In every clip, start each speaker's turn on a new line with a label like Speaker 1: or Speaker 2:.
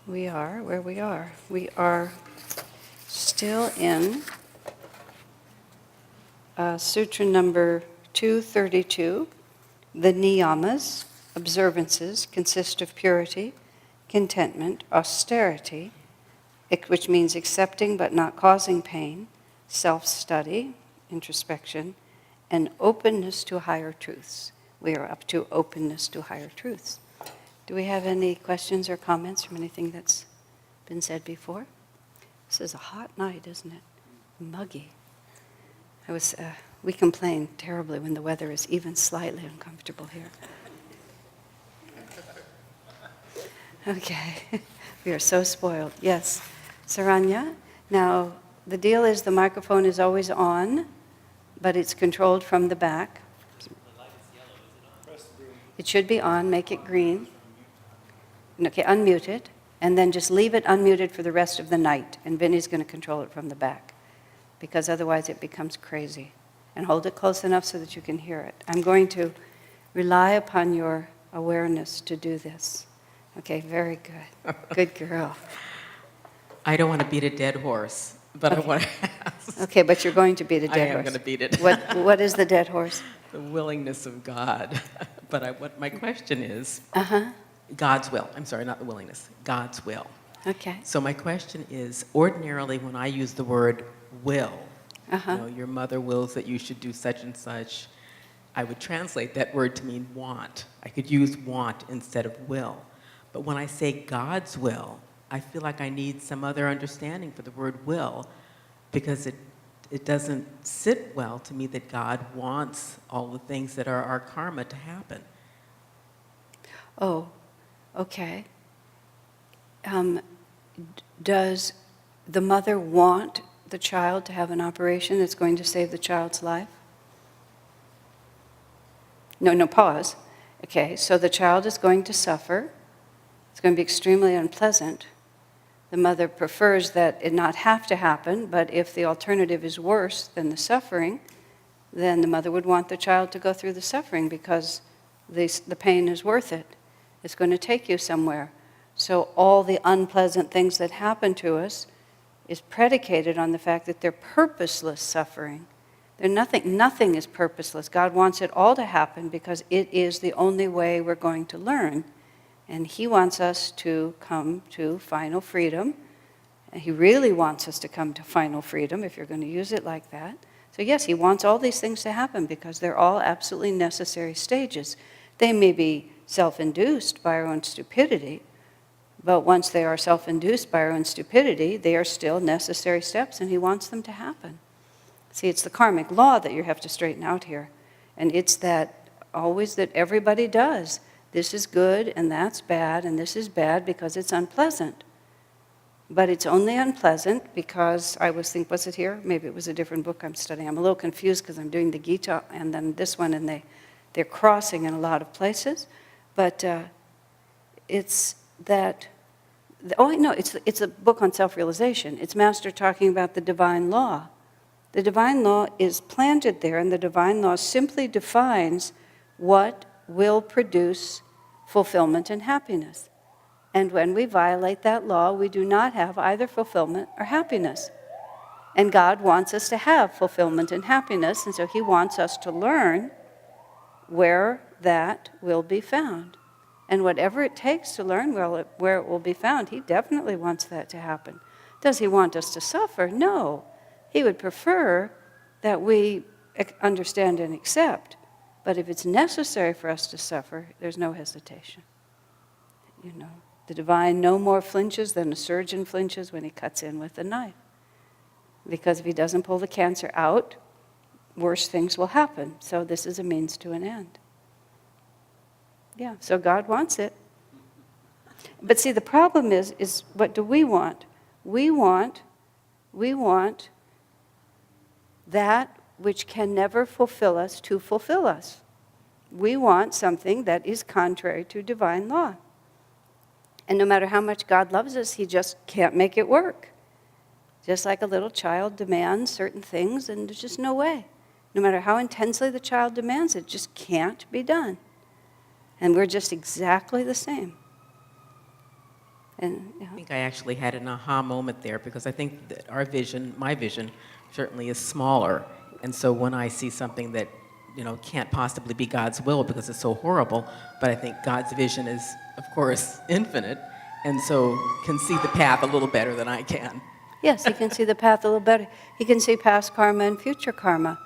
Speaker 1: We are where we are. We are still in Sutra number 232. The niyamas, observances, consist of purity, contentment, austerity, which means accepting but not causing pain, self-study, introspection, and openness to higher truths. We are up to openness to higher truths. Do we have any questions or comments from anything that's been said before? This is a hot night, isn't it? Muggy. We complain terribly when the weather is even slightly uncomfortable here. Okay, we are so spoiled. Yes, Saranya. Now, the deal is the microphone is always on, but it's controlled from the back.
Speaker 2: The light is yellow, is it on?
Speaker 1: It should be on, make it green. Okay, unmute it, and then just leave it unmuted for the rest of the night, and Vinny's going to control it from the back, because otherwise it becomes crazy. And hold it close enough so that you can hear it. I'm going to rely upon your awareness to do this. Okay, very good. Good girl.
Speaker 2: I don't want to beat a dead horse, but
Speaker 1: Okay.
Speaker 2: I want to ask.
Speaker 1: Okay, but you're going to beat a dead horse.
Speaker 2: I am going to beat it.
Speaker 1: What is the dead horse?
Speaker 2: The willingness of God. But what my question is,
Speaker 1: Uh-huh.
Speaker 2: God's will. I'm sorry, not the willingness. God's will.
Speaker 1: Okay.
Speaker 2: So my question is, ordinarily when I use the word will, your mother wills that you should do such and such, I would translate that word to mean want. I could use want instead of will. But when I say God's will, I feel like I need some other understanding for the word will, because it doesn't sit well to me that God wants all the things that are our karma to happen.
Speaker 1: Oh, okay. Does the mother want the child to have an operation that's going to save the child's life? No, pause. Okay, so the child is going to suffer. It's going to be extremely unpleasant. The mother prefers that it not have to happen, but if the alternative is worse than the suffering, then the mother would want the child to go through the suffering because the pain is worth it. It's going to take you somewhere. So all the unpleasant things that happen to us is predicated on the fact that they're purposeless suffering. Nothing is purposeless. God wants it all to happen because it is the only way we're going to learn. And He wants us to come to final freedom. And He really wants us to come to final freedom, if you're going to use it like that. So yes, He wants all these things to happen because they're all absolutely necessary stages. They may be self-induced by our own stupidity, but once they are self-induced by our own stupidity, they are still necessary steps, and He wants them to happen. See, it's the karmic law that you have to straighten out here. And it's that always that everybody does. This is good, and that's bad, and this is bad because it's unpleasant. But it's only unpleasant because was it here? Maybe it was a different book I'm studying. I'm a little confused because I'm doing the Gita and then this one, and they're crossing in a lot of places. But it's that, it's a book on self-realization. It's Master talking about the divine law. The divine law is planted there, and the divine law simply defines what will produce fulfillment and happiness. And when we violate that law, we do not have either fulfillment or happiness. And God wants us to have fulfillment and happiness, and so He wants us to learn where that will be found. And whatever it takes to learn where it will be found, He definitely wants that to happen. Does He want us to suffer? No. He would prefer that we understand and accept. But if it's necessary for us to suffer, there's no hesitation. The divine no more flinches than a surgeon flinches when he cuts in with a knife. Because if he doesn't pull the cancer out, worse things will happen. So this is a means to an end. Yeah, so God wants it. But see, the problem is what do we want? We want that which can never fulfill us to fulfill us. We want something that is contrary to divine law. And no matter how much God loves us, He just can't make it work. Just like a little child demands certain things, and there's just no way. No matter how intensely the child demands it, just can't be done. And we're just exactly the same. And
Speaker 2: I think I actually had an aha moment there, because I think that our vision, my vision, certainly is smaller. And so when I see something that, can't possibly be God's will because it's so horrible, but I think God's vision is, of course, infinite, and so can see the path a little better than I can.
Speaker 1: yes, he can see the path a little better. He can see past karma and future karma.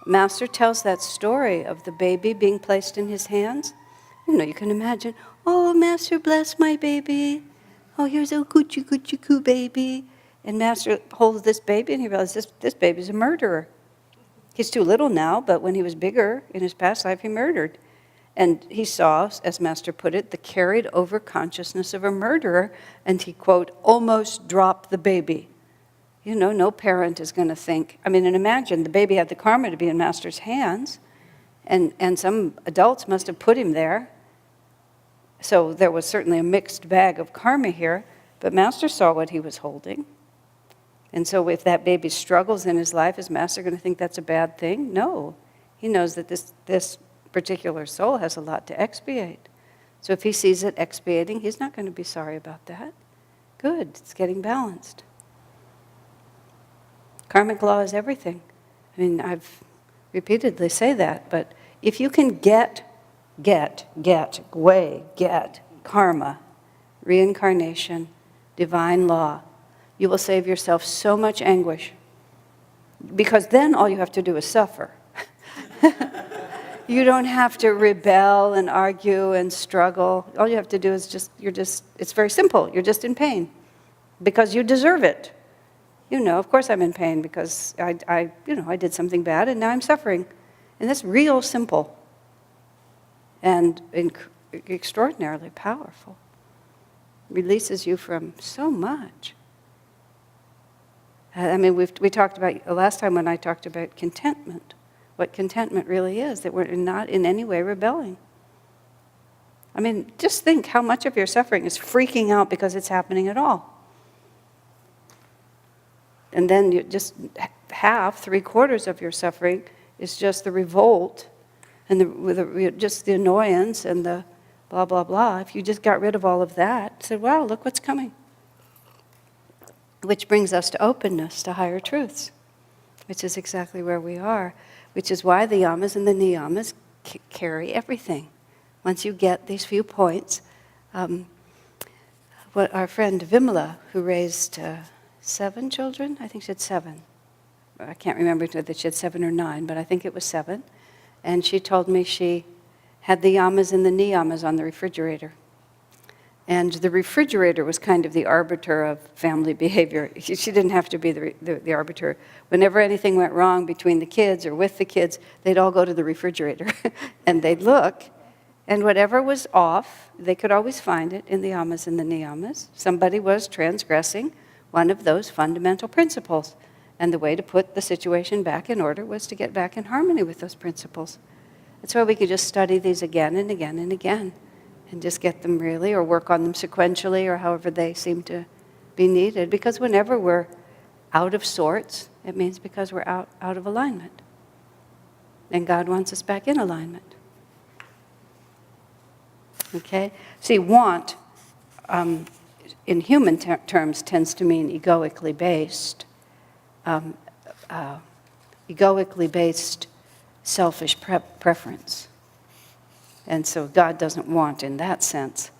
Speaker 1: Master tells that story of the baby being placed in his hands. You can imagine, oh, Master, bless my baby. Oh, here's a coochie coochie coo baby. And Master holds this baby, and he realizes this baby's a murderer. He's too little now, but when he was bigger in his past life, he murdered. And he saw, as Master put it, the carried over consciousness of a murderer, and he, quote, almost dropped the baby. No parent is going to think, and imagine the baby had the karma to be in Master's hands, and some adults must have put him there. So there was certainly a mixed bag of karma here, but Master saw what he was holding. And so if that baby struggles in his life, is Master going to think that's a bad thing? No. He knows that this particular soul has a lot to expiate. So if he sees it expiating, he's not going to be sorry about that. Good, it's getting balanced. Karmic law is everything. I've repeatedly say that, but if you can get karma, reincarnation, divine law, you will save yourself so much anguish. Because then all you have to do is suffer. You don't have to rebel and argue and struggle. All you have to do is it's very simple. You're just in pain because you deserve it. Of course I'm in pain because I did something bad and now I'm suffering. And that's real simple and extraordinarily powerful. Releases you from so much. We talked about, last time when I talked about contentment, what contentment really is, that we're not in any way rebelling. Just think how much of your suffering is freaking out because it's happening at all. And then you just half, 3/4 of your suffering is just the revolt and just the annoyance and the blah, blah, blah. If you just got rid of all of that, said, wow, look what's coming. Which brings us to openness, to higher truths, which is exactly where we are, which is why the yamas and the niyamas carry everything. Once you get these few points, what our friend Vimala, who raised 7 children, I think she had 7. I can't remember whether she had 7 or 9, but I think it was 7. And she told me she had the yamas and the niyamas on the refrigerator. And the refrigerator was kind of the arbiter of family behavior. She didn't have to be the arbiter. Whenever anything went wrong between the kids or with the kids, they'd all go to the refrigerator and they'd look. And whatever was off, they could always find it in the yamas and the niyamas. Somebody was transgressing one of those fundamental principles. And the way to put the situation back in order was to get back in harmony with those principles. That's why we could just study these again and again and again. And just get them really, or work on them sequentially, or however they seem to be needed. Because whenever we're out of sorts, it means because we're out of alignment. And God wants us back in alignment. Okay? See, want, in human terms, tends to mean egoically based. Egoically based selfish preference. And so God doesn't want in that sense.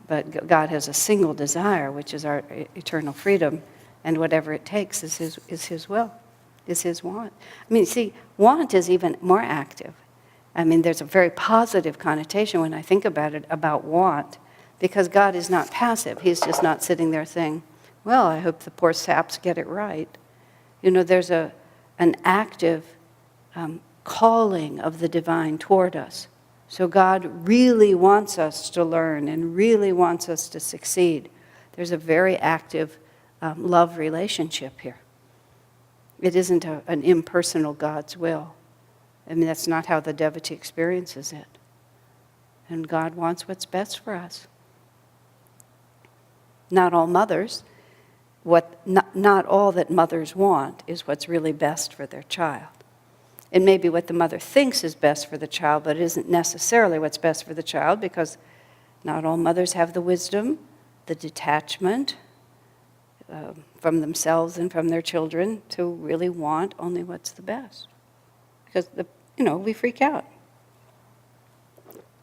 Speaker 1: But God has a single desire, which is our eternal freedom. And whatever it takes is His will, is His want. See, want is even more active. There's a very positive connotation when I think about it, about want. Because God is not passive. He's just not sitting there saying, well, I hope the poor saps get it right. There's an active calling of the divine toward us. So God really wants us to learn and really wants us to succeed. There's a very active love relationship here. It isn't an impersonal God's will. That's not how the devotee experiences it. And God wants what's best for us. Not all mothers, not all that mothers want is what's really best for their child. It may be what the mother thinks is best for the child, but it isn't necessarily what's best for the child, because not all mothers have the wisdom the detachment from themselves and from their children to really want only what's the best. Because, we freak out.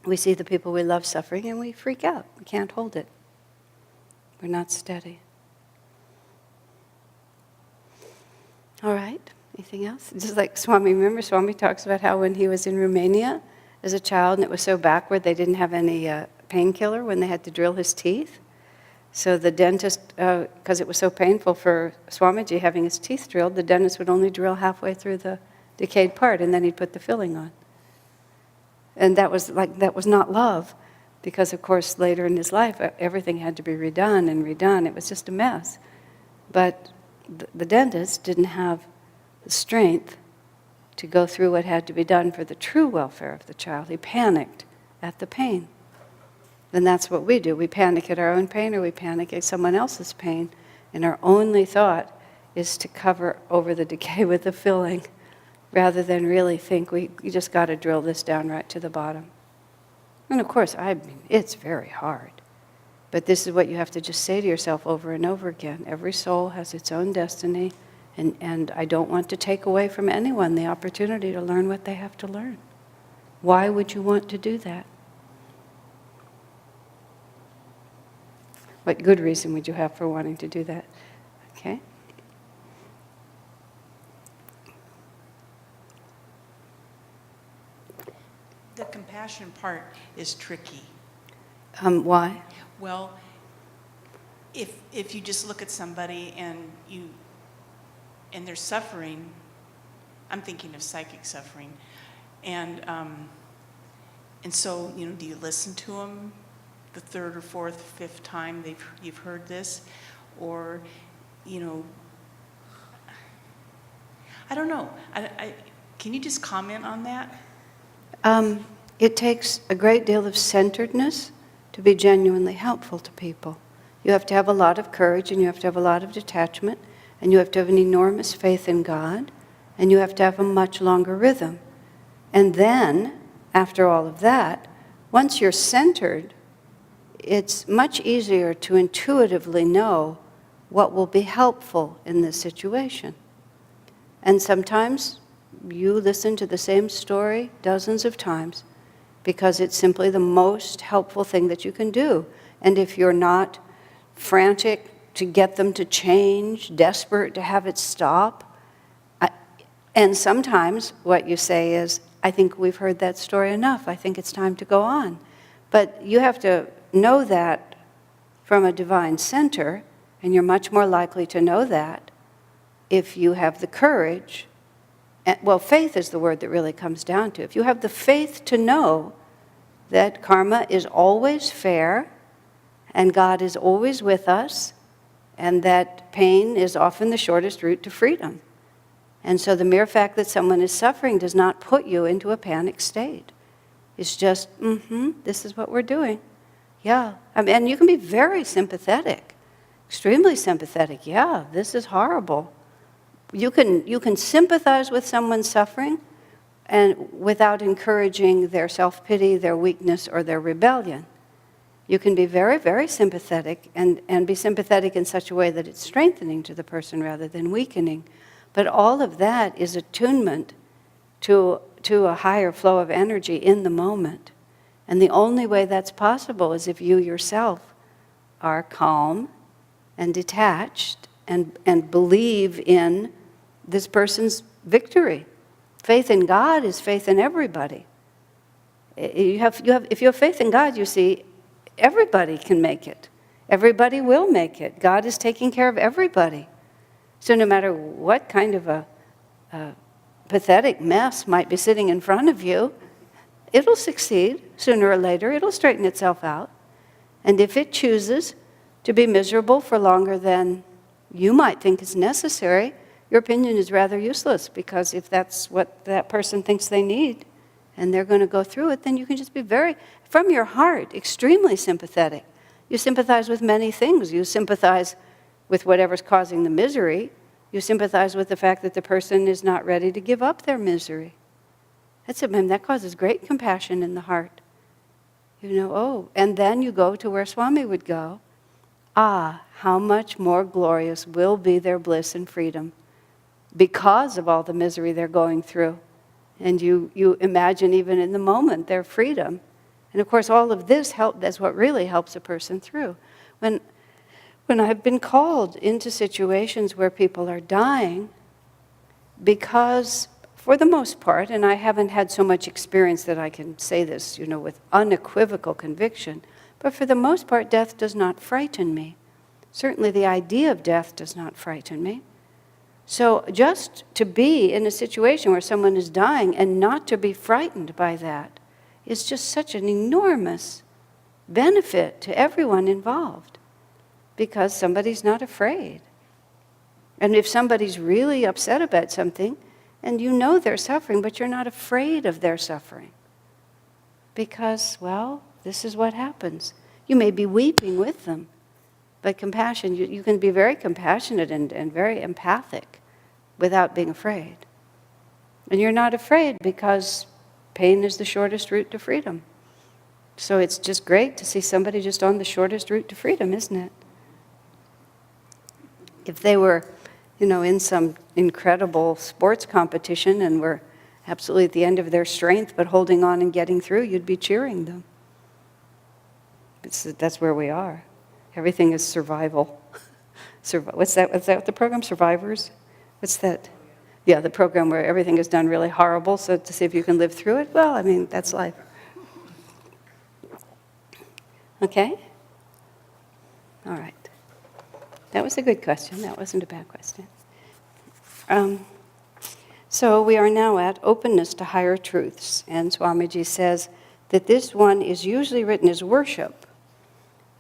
Speaker 1: We see the people we love suffering and we freak out. We can't hold it. We're not steady. All right, anything else? Just like remember Swami talks about how when he was in Romania as a child and it was so backward they didn't have any painkiller when they had to drill his teeth. So the dentist, because it was so painful for Swamiji having his teeth drilled, the dentist would only drill halfway through the decayed part and then he'd put the filling on. And that was not love, because of course later in his life everything had to be redone and redone. It was just a mess. But the dentist didn't have the strength to go through what had to be done for the true welfare of the child. He panicked at the pain. And that's what we do. We panic at our own pain or we panic at someone else's pain. And our only thought is to cover over the decay with the filling, rather than really think you just got to drill this down right to the bottom. And of course, it's very hard. But this is what you have to just say to yourself over and over again. Every soul has its own destiny, and I don't want to take away from anyone the opportunity to learn what they have to learn. Why would you want to do that? What good reason would you have for wanting to do that? Okay?
Speaker 3: The compassion part is tricky.
Speaker 1: Why?
Speaker 3: Well, if you just look at somebody and they're suffering, I'm thinking of psychic suffering, and so do you listen to them the third or fourth, fifth time you've heard this, or I don't know. Can you just comment on that?
Speaker 1: It takes a great deal of centeredness to be genuinely helpful to people. You have to have a lot of courage, and you have to have a lot of detachment, and you have to have an enormous faith in God, and you have to have a much longer rhythm. And then, after all of that, once you're centered, it's much easier to intuitively know what will be helpful in this situation. And sometimes you listen to the same story dozens of times because it's simply the most helpful thing that you can do. And if you're not frantic to get them to change, desperate to have it stop, and sometimes what you say is, I think we've heard that story enough, I think it's time to go on. But you have to know that from a divine center, and you're much more likely to know that if you have the courage. Well, faith is the word that really comes down to. If you have the faith to know that karma is always fair, and God is always with us, and that pain is often the shortest route to freedom. And so the mere fact that someone is suffering does not put you into a panic state. It's just, this is what we're doing. Yeah, and you can be very sympathetic, extremely sympathetic. Yeah, this is horrible. You can sympathize with someone's suffering and without encouraging their self-pity, their weakness, or their rebellion. You can be very, very sympathetic and be sympathetic in such a way that it's strengthening to the person rather than weakening. But all of that is attunement to a higher flow of energy in the moment. And the only way that's possible is if you yourself are calm and detached and believe in this person's victory. Faith in God is faith in everybody. If you have faith in God, you see, everybody can make it. Everybody will make it. God is taking care of everybody. So no matter what kind of a pathetic mess might be sitting in front of you, it'll succeed sooner or later. It'll straighten itself out. And if it chooses to be miserable for longer than you might think is necessary, your opinion is rather useless, because if that's what that person thinks they need and they're going to go through it, then you can just be very, from your heart, extremely sympathetic. You sympathize with many things. You sympathize with whatever's causing the misery. You sympathize with the fact that the person is not ready to give up their misery. That causes great compassion in the heart. And then you go to where Swami would go, how much more glorious will be their bliss and freedom because of all the misery they're going through. And you imagine even in the moment their freedom. And of course all of this that's what really helps a person through. When I've been called into situations where people are dying, because for the most part, and I haven't had so much experience that I can say this, with unequivocal conviction, but for the most part, death does not frighten me. Certainly the idea of death does not frighten me. So just to be in a situation where someone is dying and not to be frightened by that is just such an enormous benefit to everyone involved, because somebody's not afraid. And if somebody's really upset about something, and they're suffering, but you're not afraid of their suffering, because, well, this is what happens. You may be weeping with them, but compassion, you can be very compassionate and very empathic without being afraid. And you're not afraid because pain is the shortest route to freedom. So it's just great to see somebody just on the shortest route to freedom, isn't it? If they were, in some incredible sports competition and were absolutely at the end of their strength but holding on and getting through, you'd be cheering them. That's where we are. Everything is survival. What's that the program? Survivors? What's that? Yeah, the program where everything is done really horrible, so to see if you can live through it. Well, that's life. Okay? All right. That was a good question. That wasn't a bad question. So we are now at openness to higher truths. And Swamiji says that this one is usually written as worship.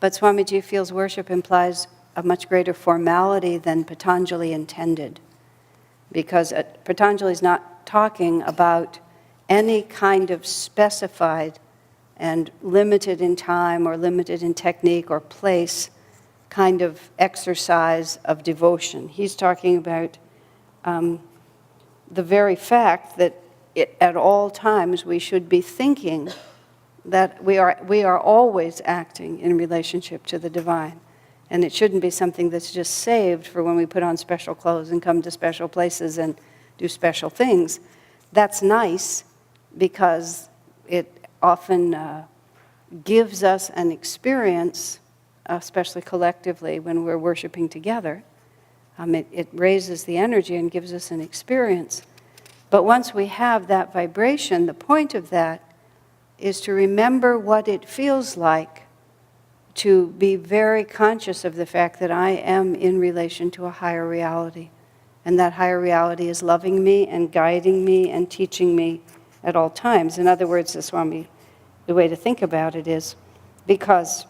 Speaker 1: But Swamiji feels worship implies a much greater formality than Patanjali intended. Because Patanjali is not talking about any kind of specified and limited in time or limited in technique or place kind of exercise of devotion. He's talking about the very fact that at all times we should be thinking that we are always acting in relationship to the divine. And it shouldn't be something that's just saved for when we put on special clothes and come to special places and do special things. That's nice because it often gives us an experience, especially collectively when we're worshiping together. It raises the energy and gives us an experience. But once we have that vibration, the point of that is to remember what it feels like to be very conscious of the fact that I am in relation to a higher reality. And that higher reality is loving me and guiding me and teaching me at all times. In other words, the way to think about it is, because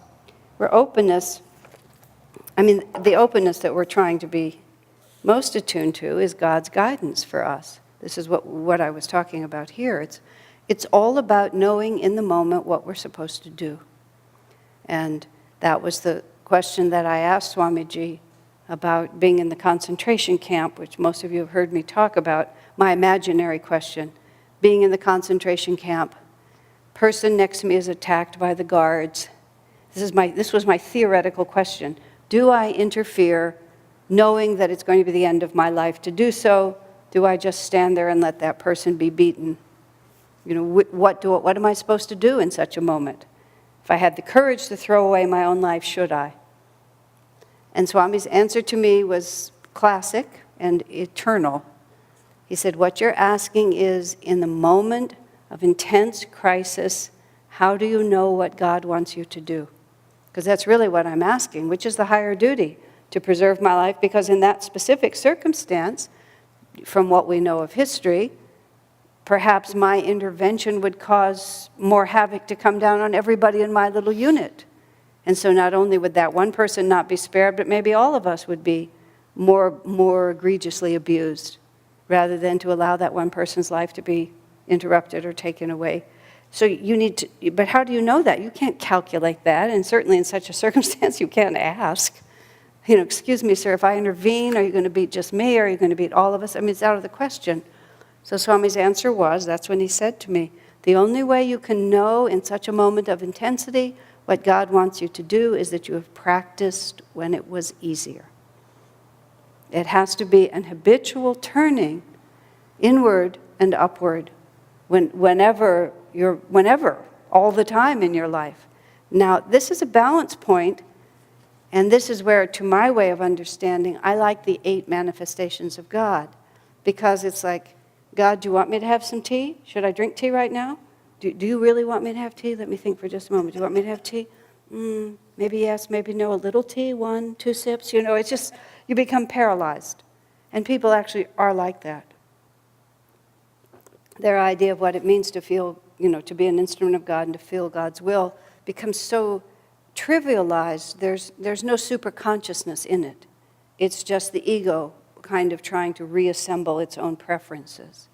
Speaker 1: the openness that we're trying to be most attuned to is God's guidance for us. This is what I was talking about here. It's all about knowing in the moment what we're supposed to do. And that was the question that I asked Swamiji about being in the concentration camp, which most of you have heard me talk about, my imaginary question. Being in the concentration camp, person next to me is attacked by the guards. This was my theoretical question. Do I interfere knowing that it's going to be the end of my life to do so? Do I just stand there and let that person be beaten? What am I supposed to do in such a moment? If I had the courage to throw away my own life, should I? And Swami's answer to me was classic and eternal. He said, what you're asking is, in the moment of intense crisis, how do you know what God wants you to do? Because that's really what I'm asking, which is the higher duty, to preserve my life, because in that specific circumstance, from what we know of history, perhaps my intervention would cause more havoc to come down on everybody in my little unit. And so not only would that one person not be spared, but maybe all of us would be more egregiously abused, rather than to allow that one person's life to be interrupted or taken away. So but how do you know that? You can't calculate that, and certainly in such a circumstance you can't ask. Excuse me, sir, if I intervene, are you going to beat just me, or are you going to beat all of us? It's out of the question. So Swami's answer was, that's when he said to me, the only way you can know in such a moment of intensity What God wants you to do is that you have practiced when it was easier. It has to be an habitual turning inward and upward whenever, all the time in your life. Now, this is a balance point, and this is where, to my way of understanding, I like the 8 manifestations of God, because it's like, God, do you want me to have some tea? Should I drink tea right now? Do you really want me to have tea? Let me think for just a moment. Do you want me to have tea? Maybe yes, maybe no. A little tea, 1, 2 sips. It's just, you become paralyzed. And people actually are like that. Their idea of what it means to feel, to be an instrument of God and to feel God's will becomes so trivialized. There's no super consciousness in it. It's just the ego kind of trying to reassemble its own preferences.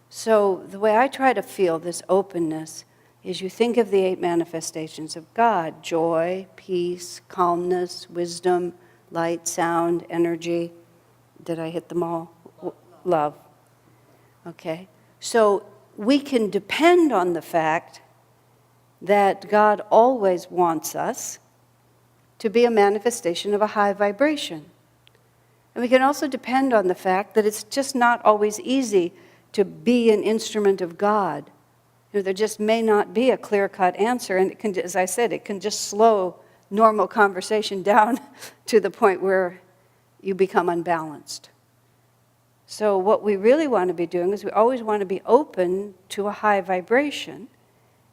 Speaker 1: So the way I try to feel this openness is you think of the 8 manifestations of God: joy, peace, calmness, wisdom, light, sound, energy. Did I hit them all? Love. Okay. So we can depend on the fact that God always wants us to be a manifestation of a high vibration. And we can also depend on the fact that it's just not always easy to be an instrument of God. There just may not be a clear-cut answer, and it can, as I said, it can just slow normal conversation down to the point where you become unbalanced. So what we really want to be doing is we always want to be open to a high vibration,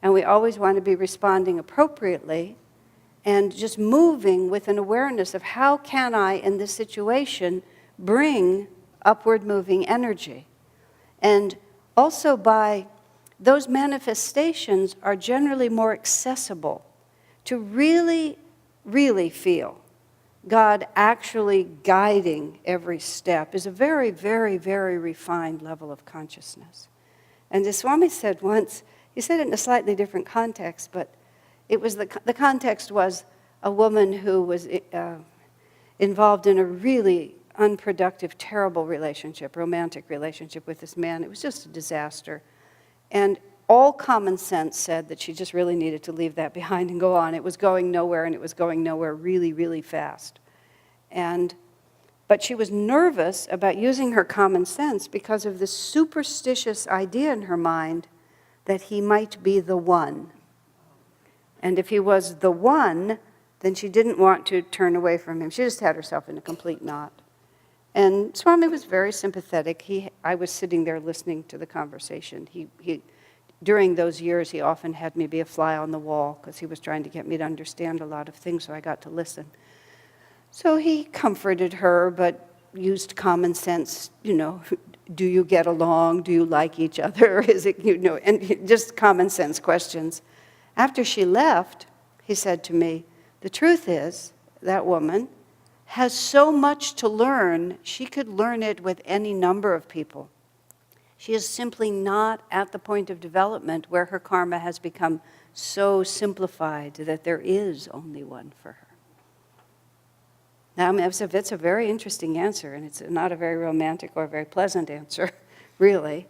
Speaker 1: and we always want to be responding appropriately and just moving with an awareness of how can I, in this situation, bring upward moving energy. And also by those manifestations are generally more accessible to really, really feel God actually guiding every step is a very, very, very refined level of consciousness. And as Swami said once, he said it in a slightly different context, but it was the context was a woman who was involved in a really unproductive, terrible relationship, romantic relationship with this man. It was just a disaster. And all common sense said that she just really needed to leave that behind and go on. It was going nowhere, and it was going nowhere really, really fast. But she was nervous about using her common sense because of this superstitious idea in her mind that he might be the one. And if he was the one, then she didn't want to turn away from him. She just had herself in a complete knot. And Swami was very sympathetic. I was sitting there listening to the conversation. During those years, he often had me be a fly on the wall because he was trying to get me to understand a lot of things, so I got to listen. So he comforted her, but used common sense, do you get along? Do you like each other? Is it, and just common sense questions. After she left, he said to me, the truth is, that woman has so much to learn, she could learn it with any number of people. She is simply not at the point of development where her karma has become so simplified that there is only one for her. Now, that's a very interesting answer, and it's not a very romantic or very pleasant answer, really.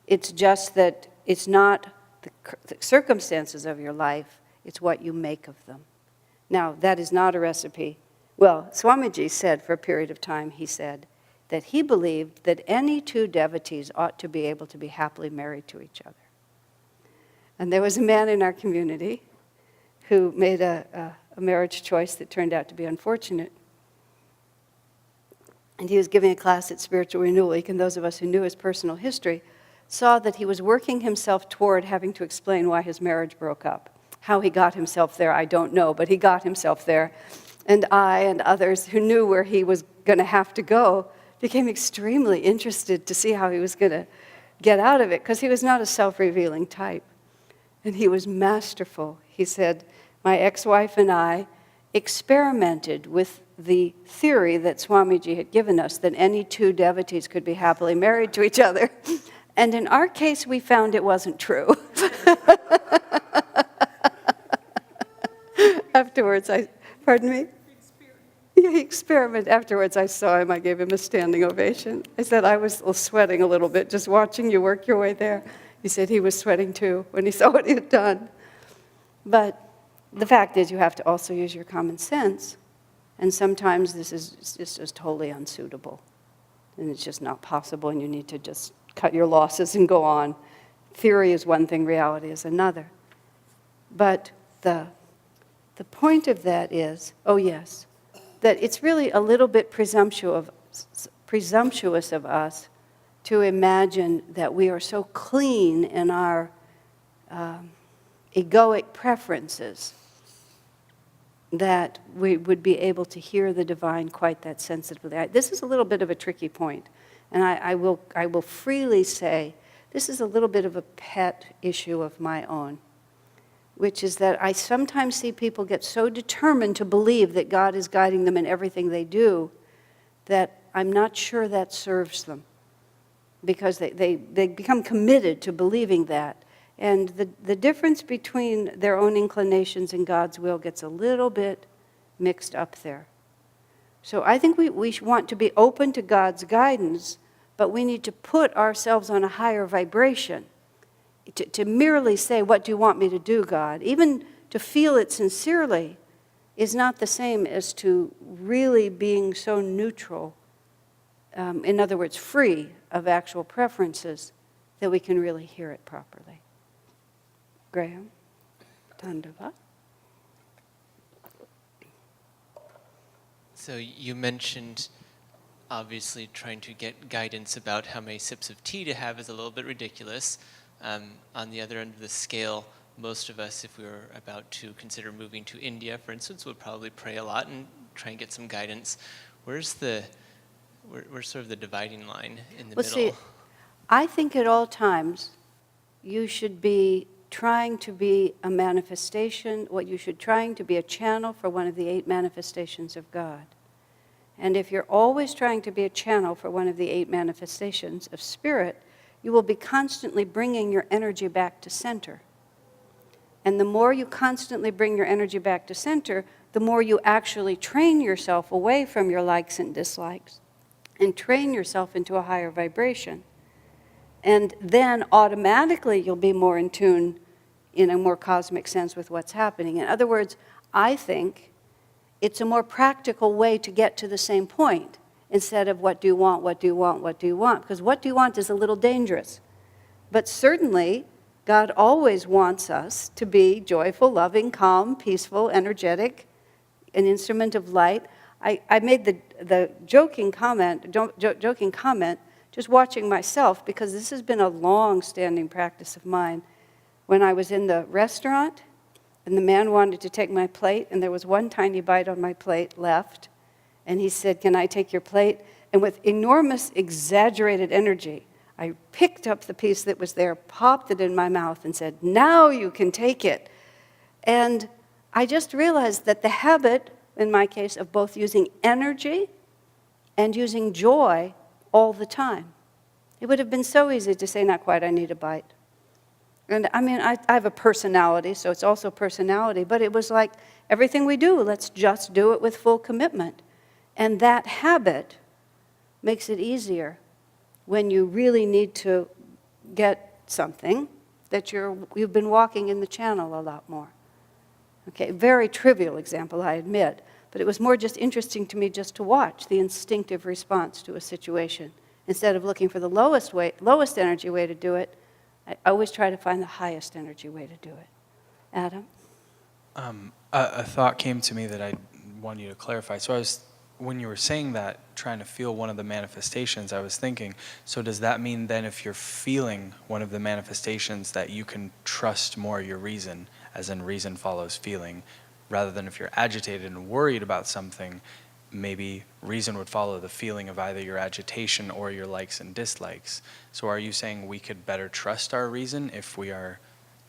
Speaker 1: It's just that it's not the circumstances of your life, it's what you make of them. Now, that is not a recipe. Well, Swamiji said for a period of time, he said that he believed that any 2 devotees ought to be able to be happily married to each other. And there was a man in our community who made a marriage choice that turned out to be unfortunate. And he was giving a class at Spiritual Renewal Week, and those of us who knew his personal history saw that he was working himself toward having to explain why his marriage broke up. How he got himself there, I don't know, but he got himself there. And I and others who knew where he was going to have to go became extremely interested to see how he was going to get out of it, because he was not a self-revealing type. And he was masterful. He said, my ex-wife and I experimented with the theory that Swamiji had given us, that any 2 devotees could be happily married to each other. And in our case, we found it wasn't true. Afterwards, pardon me? Yeah, he experimented. Afterwards, I saw him. I gave him a standing ovation. I said, I was sweating a little bit just watching you work your way there. He said he was sweating too when he saw what he had done. But The fact is you have to also use your common sense, and sometimes this is just totally unsuitable, and it's just not possible, and you need to just cut your losses and go on. Theory is one thing, reality is another. But the point of that is, oh yes, that it's really a little bit presumptuous of us to imagine that we are so clean in our egoic preferences that we would be able to hear the divine quite that sensitively. This is a little bit of a tricky point, and I will freely say this is a little bit of a pet issue of my own, which is that I sometimes see people get so determined to believe that God is guiding them in everything they do that I'm not sure that serves them, because they become committed to believing that. And the difference between their own inclinations and God's will gets a little bit mixed up there. So I think we want to be open to God's guidance, but we need to put ourselves on a higher vibration. To merely say, what do you want me to do, God? Even to feel it sincerely is not the same as to really being so neutral, in other words, free of actual preferences, that we can really hear it properly. Graham? Tandava?
Speaker 4: So you mentioned, obviously, trying to get guidance about how many sips of tea to have is a little bit ridiculous. On the other end of the scale, most of us, if we were about to consider moving to India, for instance, would probably pray a lot and try and get some guidance. Where's sort of the dividing line in the middle?
Speaker 1: See, I think at all times you should be trying to be a manifestation, trying to be a channel for one of the 8 manifestations of God. And if you're always trying to be a channel for one of the 8 manifestations of Spirit, you will be constantly bringing your energy back to center. And the more you constantly bring your energy back to center, the more you actually train yourself away from your likes and dislikes and train yourself into a higher vibration. And then automatically you'll be more in tune in a more cosmic sense with what's happening. In other words, I think it's a more practical way to get to the same point instead of what do you want, what do you want, what do you want? Because what do you want is a little dangerous. But certainly, God always wants us to be joyful, loving, calm, peaceful, energetic, an instrument of light. I made the joking comment just watching myself, because this has been a long-standing practice of mine. When I was in the restaurant, and the man wanted to take my plate, and there was one tiny bite on my plate left, and he said, "Can I take your plate?" And with enormous, exaggerated energy, I picked up the piece that was there, popped it in my mouth, and said, "Now you can take it." And I just realized that the habit, in my case, of both using energy and using joy all the time. It would have been so easy to say, "Not quite, I need a bite." And I mean, I have a personality, so it's also personality, but it was like, everything we do, let's just do it with full commitment. And that habit makes it easier when you really need to get something that you've been walking in the channel a lot more. Okay, very trivial example, I admit, but it was more just interesting to me just to watch the instinctive response to a situation. Instead of looking for the lowest energy way to do it, I always try to find the highest energy way to do it. Adam?
Speaker 5: A thought came to me that I want you to clarify. So when you were saying that, trying to feel one of the manifestations, I was thinking, so does that mean then if you're feeling one of the manifestations that you can trust more your reason, as in reason follows feeling, rather than if you're agitated and worried about something, maybe reason would follow the feeling of either your agitation or your likes and dislikes. So are you saying we could better trust our reason if we are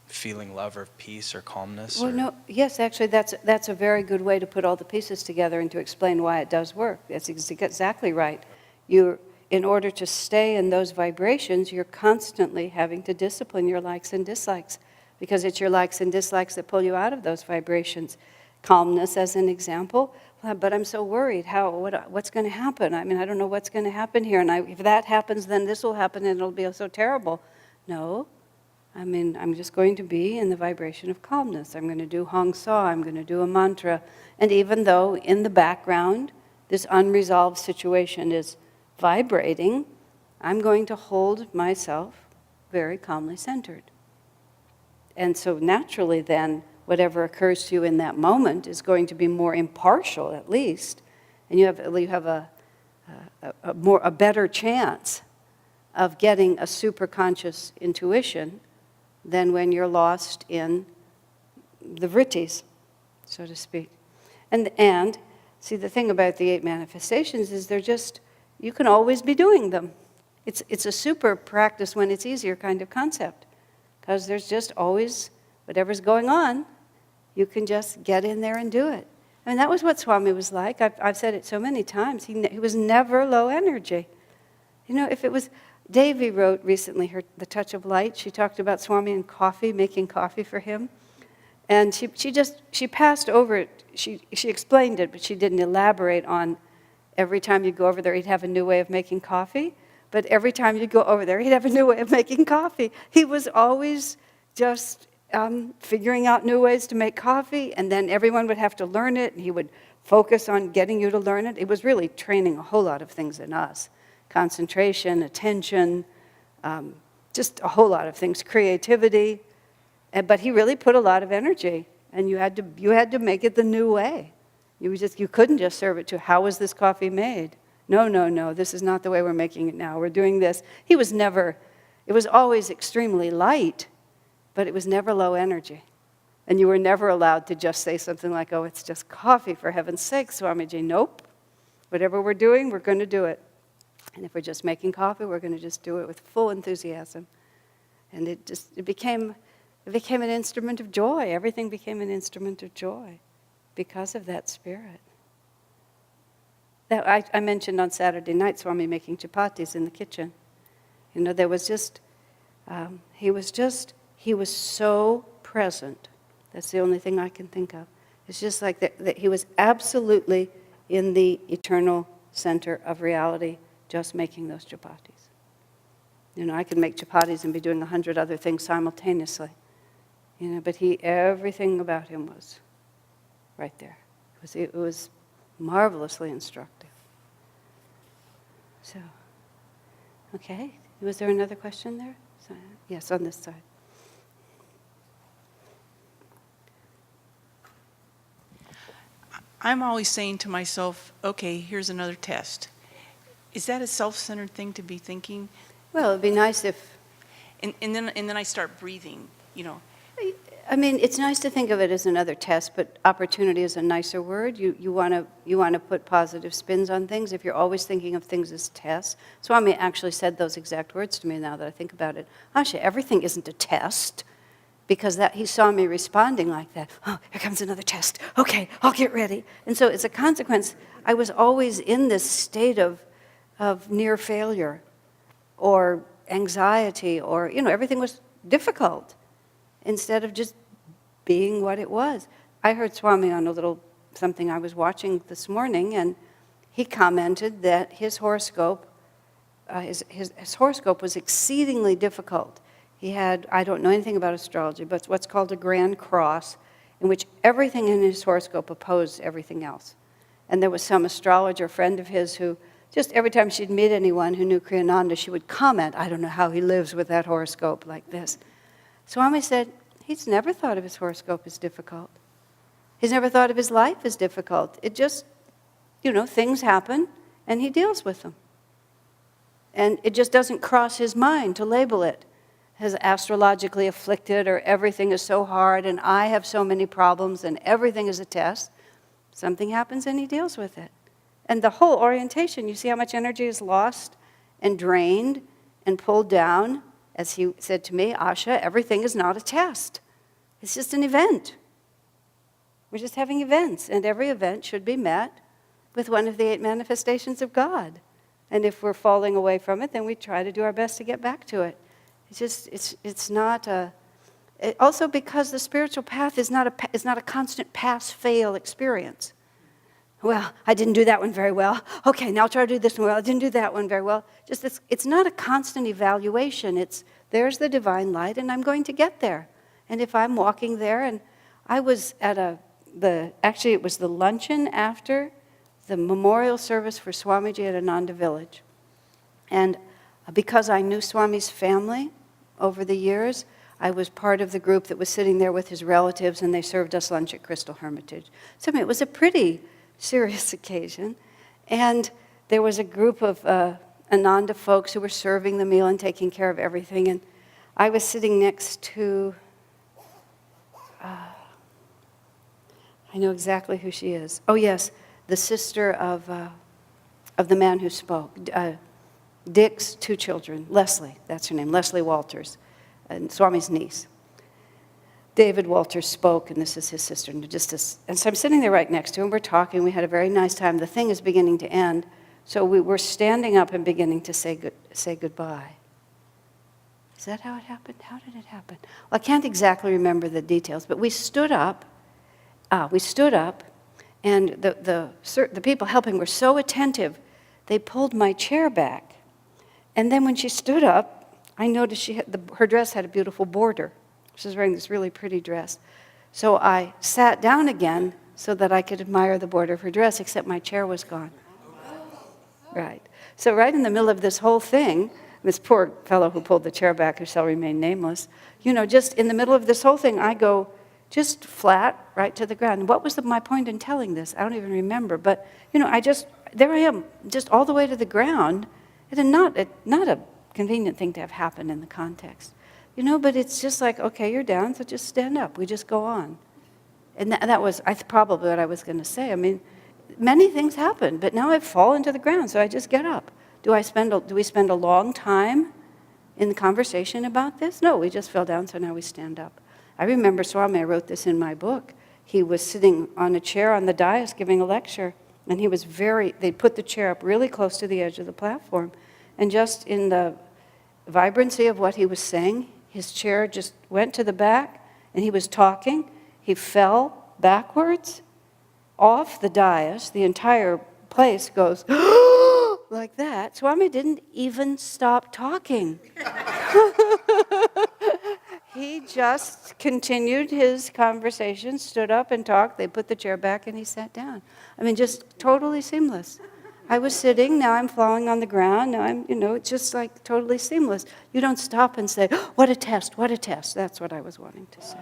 Speaker 5: feeling love or peace or calmness?
Speaker 1: Well, no, yes, actually, that's a very good way to put all the pieces together and to explain why it does work. That's exactly right. In order to stay in those vibrations, you're constantly having to discipline your likes and dislikes, because it's your likes and dislikes that pull you out of those vibrations. Calmness, as an example. But I'm so worried. What's going to happen? I mean, I don't know what's going to happen here. And if that happens, then this will happen, and it'll be so terrible. No, I mean, I'm just going to be in the vibration of calmness. I'm going to do Hong Sa, I'm going to do a mantra. And even though in the background this unresolved situation is vibrating, I'm going to hold myself very calmly centered. And so naturally then, whatever occurs to you in that moment is going to be more impartial at least, and you have a better chance of getting a superconscious intuition than when you're lost in the vrittis, so to speak. And see, the thing about the 8 manifestations is you can always be doing them. It's a super practice when it's easier kind of concept, because there's just always whatever's going on, you can just get in there and do it. I mean, that was what Swami was like. I've said it so many times. He was never low energy. You know, if it was... Devi wrote recently The Touch of Light. She talked about Swami and coffee, making coffee for him. And she passed over it. She explained it, but she didn't elaborate on every time you go over there, he'd have a new way of making coffee. But every time you go over there, he'd have a new way of making coffee. He was always just figuring out new ways to make coffee, and then everyone would have to learn it, and he would focus on getting you to learn it. It was really training a whole lot of things in us. Concentration, attention, just a whole lot of things, creativity. But he really put a lot of energy, and you had to make it the new way. You couldn't just serve it to, how was this coffee made? No, this is not the way we're making it now. We're doing this. It was always extremely light, but it was never low energy. And you were never allowed to just say something like, oh, it's just coffee, for heaven's sake, Swamiji. Nope. Whatever we're doing, we're going to do it. And if we're just making coffee, we're going to just do it with full enthusiasm. And it became an instrument of joy. Everything became an instrument of joy because of that spirit. That I mentioned on Saturday night, Swami making chapatis in the kitchen. You know, there was just, he was so present. That's the only thing I can think of. It's just like that he was absolutely in the eternal center of reality, just making those chapatis. You know, I could make chapatis and be doing 100 other things simultaneously. You know, but everything about him was right there. It was marvelously instructive. So, okay. Was there another question there? Yes, on this side.
Speaker 3: I'm always saying to myself, okay, here's another test. Is that a self-centered thing to be thinking?
Speaker 1: Well, it'd be nice if...
Speaker 3: And then I start breathing, you know.
Speaker 1: I mean, it's nice to think of it as another test, but opportunity is a nicer word. You want to put positive spins on things. If you're always thinking of things as tests, Swami actually said those exact words to me now that I think about it. Asha, everything isn't a test, because he saw me responding like that. Oh, here comes another test. Okay, I'll get ready. And so as a consequence, I was always in this state of near failure or anxiety, or, you know, everything was difficult, instead of just being what it was. I heard Swami on a little something I was watching this morning, and he commented that his horoscope, his horoscope was exceedingly difficult. He had, I don't know anything about astrology, but it's what's called a grand cross, in which everything in his horoscope opposed everything else. And there was some astrologer friend of his who, just every time she'd meet anyone who knew Kriyananda, she would comment, I don't know how he lives with that horoscope like this. Swami said, he's never thought of his horoscope as difficult. He's never thought of his life as difficult. It just, you know, things happen, and he deals with them. And it just doesn't cross his mind to label it as astrologically afflicted, or everything is so hard, and I have so many problems, and everything is a test. Something happens, and he deals with it. And the whole orientation, you see how much energy is lost and drained and pulled down. As he said to me, Asha, everything is not a test. It's just an event. We're just having events, and every event should be met with one of the 8 manifestations of God. And if we're falling away from it, then we try to do our best to get back to it. It's not a... Also because the spiritual path is not a constant pass-fail experience. Well, I didn't do that one very well. Okay, now I'll try to do this one well. I didn't do that one very well. It's not a constant evaluation. It's there's the divine light, and I'm going to get there. And if I'm walking there, and I was at actually it was the luncheon after the memorial service for Swamiji at Ananda Village. And because I knew Swami's family over the years, I was part of the group that was sitting there with his relatives, and they served us lunch at Crystal Hermitage. So I mean, it was a pretty serious occasion. And there was a group of Ananda folks who were serving the meal and taking care of everything. And I was sitting next to, I know exactly who she is. Oh yes, the sister of the man who spoke. Dick's two children, Leslie, that's her name, Leslie Walters, and Swami's niece. David Walters spoke, and this is his sister. And so I'm sitting there right next to him. We're talking. We had a very nice time. The thing is beginning to end. So we were standing up and beginning to say goodbye. Is that how it happened? How did it happen? Well, I can't exactly remember the details, but we stood up. And the people helping were so attentive, they pulled my chair back. And then when she stood up, I noticed her dress had a beautiful border. She was wearing this really pretty dress. So I sat down again so that I could admire the border of her dress, except my chair was gone. Right. So right in the middle of this whole thing, this poor fellow who pulled the chair back, who shall remain nameless, just in the middle of this whole thing, I go just flat right to the ground. And what was my point in telling this? I don't even remember. But, there I am, just all the way to the ground. And not a convenient thing to have happen in the context. But it's just like, okay, you're down, so just stand up. We just go on. And that was probably what I was going to say. I mean, many things happen, but now I've fallen to the ground, so I just get up. Do we spend a long time in the conversation about this? No, we just fell down, so now we stand up. I remember Swami, I wrote this in my book. He was sitting on a chair on the dais giving a lecture, and they put the chair up really close to the edge of the platform. And just in the vibrancy of what he was saying, his chair just went to the back, and he was talking. He fell backwards off the dais. The entire place goes like that. Swami didn't even stop talking. He just continued his conversation, stood up and talked. They put the chair back, and he sat down. I mean, just totally seamless. I was sitting, now I'm falling on the ground, now I'm, it's just like totally seamless. You don't stop and say, what a test, what a test. That's what I was wanting to say.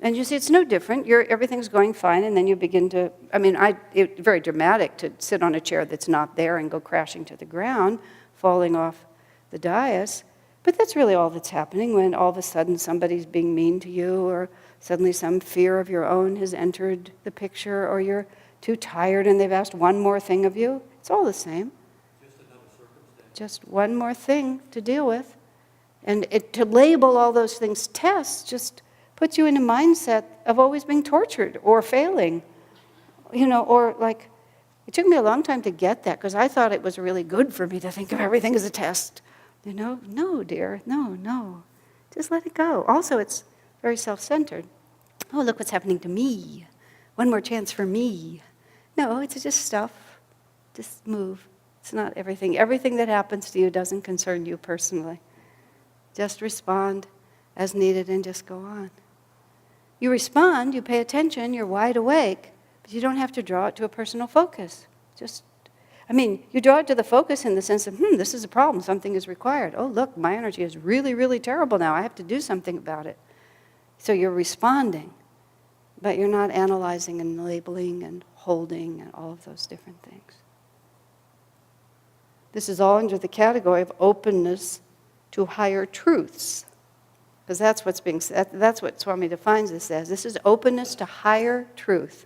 Speaker 1: And you see, it's no different. Everything's going fine, and then you begin to, it's very dramatic to sit on a chair that's not there and go crashing to the ground, falling off the dais. But that's really all that's happening when all of a sudden somebody's being mean to you, or suddenly some fear of your own has entered the picture, or you're too tired and they've asked one more thing of you. It's all the same. Just another circumstance. Just one more thing to deal with. And to label all those things tests just puts you in a mindset of always being tortured or failing. Or like, it took me a long time to get that, because I thought it was really good for me to think of everything as a test. No, dear, no. Just let it go. Also, it's very self-centered. Oh, look what's happening to me. One more chance for me. No, it's just stuff. Just move. It's not everything. Everything that happens to you doesn't concern you personally. Just respond as needed and just go on. You respond, you pay attention, you're wide awake, but you don't have to draw it to a personal focus. You draw it to the focus in the sense of, this is a problem, something is required. Oh, look, my energy is really, really terrible now. I have to do something about it. So you're responding, but you're not analyzing and labeling and holding and all of those different things. This is all under the category of openness to higher truths, because that's what's being said. That's what Swami defines this as. This is openness to higher truth.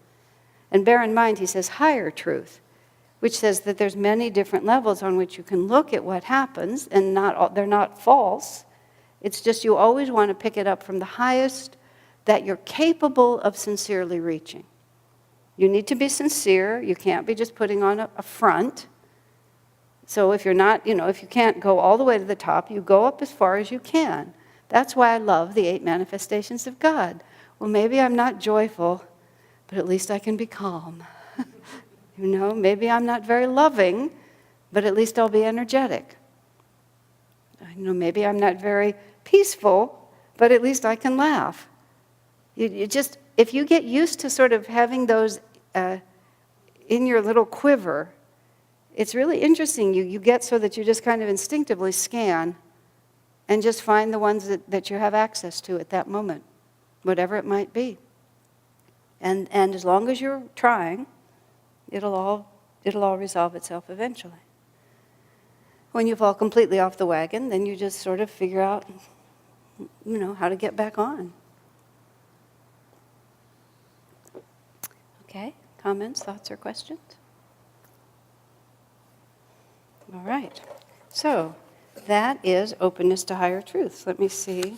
Speaker 1: And bear in mind, he says higher truth, which says that there's many different levels on which you can look at what happens, and they're not false. It's just you always want to pick it up from the highest that you're capable of sincerely reaching. You need to be sincere. You can't be just putting on a front. So if you're not, if you can't go all the way to the top, you go up as far as you can. That's why I love the 8 manifestations of God. Well, maybe I'm not joyful, but at least I can be calm. Maybe I'm not very loving, but at least I'll be energetic. maybe I'm not very peaceful, but at least I can laugh. You just, if you get used to sort of having those in your little quiver, it's really interesting. You get so that you just kind of instinctively scan and just find the ones that you have access to at that moment, whatever it might be. And as long as you're trying, it'll all resolve itself eventually. When you fall completely off the wagon, then you just sort of figure out, how to get back on. Okay, comments, thoughts, or questions? All right, so that is openness to higher truths. Let me see.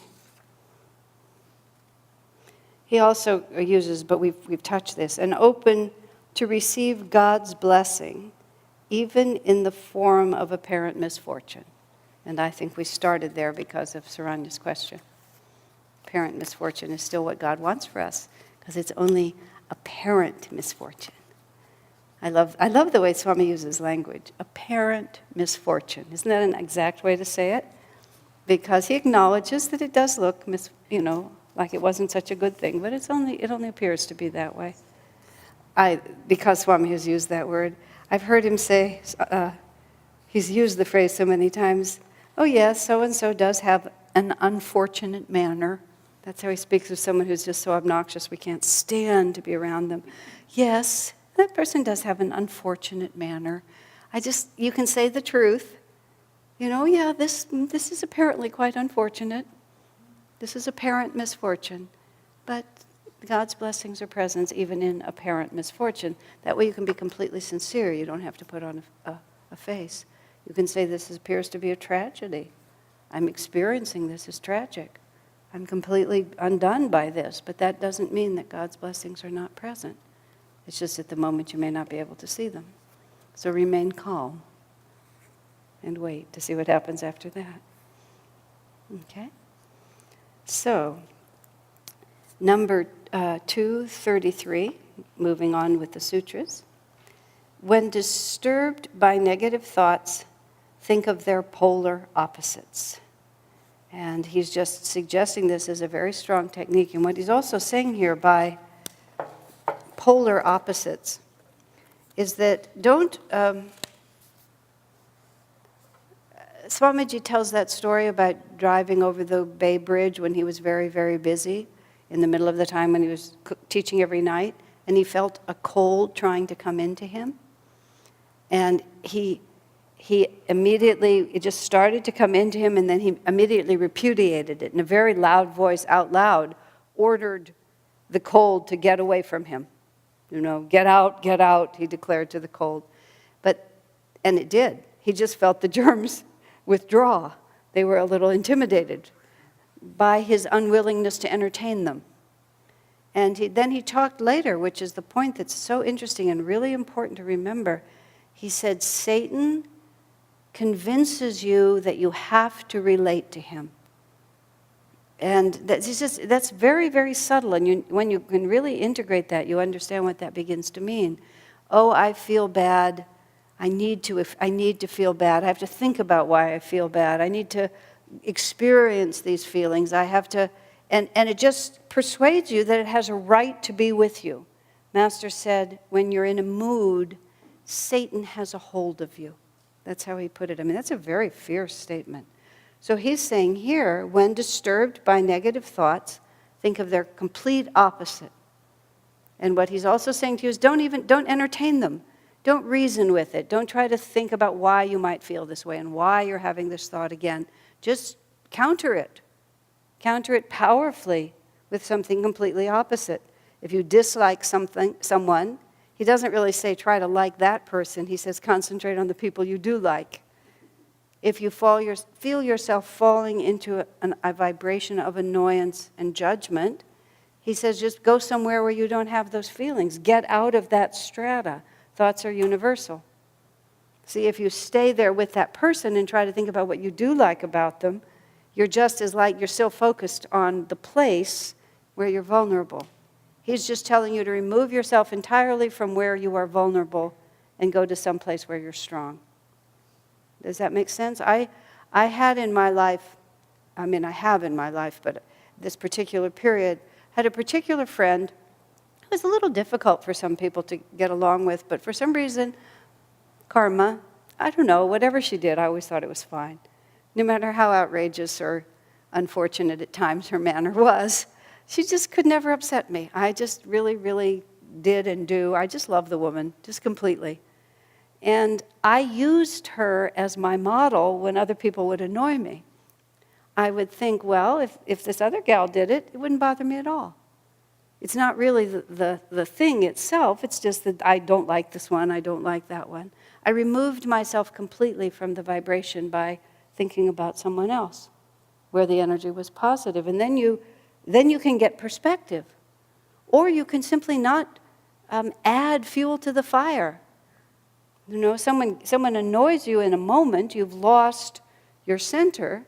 Speaker 1: He also uses, but we've touched this, and open to receive God's blessing, even in the form of apparent misfortune. And I think we started there because of Saranya's question. Apparent misfortune is still what God wants for us, because it's only apparent misfortune. I love the way Swami uses language, apparent misfortune. Isn't that an exact way to say it? Because he acknowledges that it does look, like it wasn't such a good thing, but it only appears to be that way. Because Swami has used that word, I've heard him say, he's used the phrase so many times, oh yes, so-and-so does have an unfortunate manner. That's how he speaks of someone who's just so obnoxious we can't stand to be around them. Yes, that person does have an unfortunate manner. You can say the truth. This is apparently quite unfortunate. This is apparent misfortune. But God's blessings are present even in apparent misfortune. That way you can be completely sincere. You don't have to put on a face. You can say this appears to be a tragedy. I'm experiencing this as tragic. I'm completely undone by this, but that doesn't mean that God's blessings are not present. It's just at the moment you may not be able to see them. So remain calm and wait to see what happens after that. Okay? So, number 233, moving on with the sutras. When disturbed by negative thoughts, think of their polar opposites. And he's just suggesting this as a very strong technique. And what he's also saying here by polar opposites is that Swamiji tells that story about driving over the Bay Bridge when he was very, very busy in the middle of the time when he was teaching every night, and he felt a cold trying to come into him. And he immediately, it just started to come into him, and then he immediately repudiated it in a very loud voice, out loud, ordered the cold to get away from him. Get out, he declared to the cold. And it did. He just felt the germs withdraw. They were a little intimidated by his unwillingness to entertain them. And then he talked later, which is the point that's so interesting and really important to remember. He said, Satan convinces you that you have to relate to him. And that's very, very subtle. And when you can really integrate that, you understand what that begins to mean. Oh, I feel bad. I need to feel bad. I have to think about why I feel bad. I need to experience these feelings. I have to, and it just persuades you that it has a right to be with you. Master said, when you're in a mood, Satan has a hold of you. That's how he put it. I mean, that's a very fierce statement. So he's saying here, when disturbed by negative thoughts, think of their complete opposite. And what he's also saying to you is don't entertain them. Don't reason with it. Don't try to think about why you might feel this way and why you're having this thought again. Just counter it. Counter it powerfully with something completely opposite. If you dislike someone, he doesn't really say try to like that person. He says concentrate on the people you do like. If you feel yourself falling into a vibration of annoyance and judgment, he says just go somewhere where you don't have those feelings. Get out of that strata. Thoughts are universal. See, if you stay there with that person and try to think about what you do like about them, you're just as you're still focused on the place where you're vulnerable. He's just telling you to remove yourself entirely from where you are vulnerable and go to some place where you're strong. Does that make sense? I I had in my life, I have in my life, but this particular period, had a particular friend who was a little difficult for some people to get along with, but for some reason, karma, I don't know, whatever she did, I always thought it was fine. No matter how outrageous or unfortunate at times her manner was, she just could never upset me. I just really, really did and do. I just love the woman, just completely. And I used her as my model when other people would annoy me. I would think, well, if this other gal did it, it wouldn't bother me at all. It's not really the thing itself, it's just that I don't like this one, I don't like that one. I removed myself completely from the vibration by thinking about someone else, where the energy was positive. And then you can get perspective. Or you can simply not add fuel to the fire. You know, someone annoys you in a moment, you've lost your center,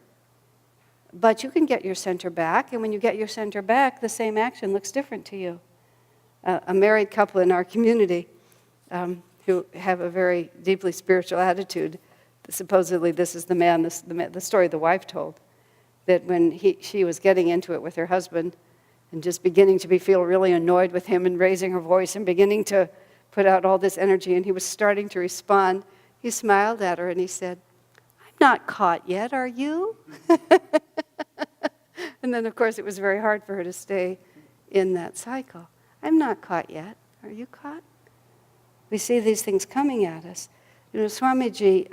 Speaker 1: but you can get your center back, and when you get your center back, the same action looks different to you. A married couple in our community who have a very deeply spiritual attitude, supposedly this is the man, the story the wife told, that when she was getting into it with her husband and just beginning to feel really annoyed with him and raising her voice and beginning to put out all this energy, and he was starting to respond, he smiled at her and he said, "I'm not caught yet, are you?" And then, of course, it was very hard for her to stay in that cycle. "I'm not caught yet. Are you caught?" We see these things coming at us. You know, Swamiji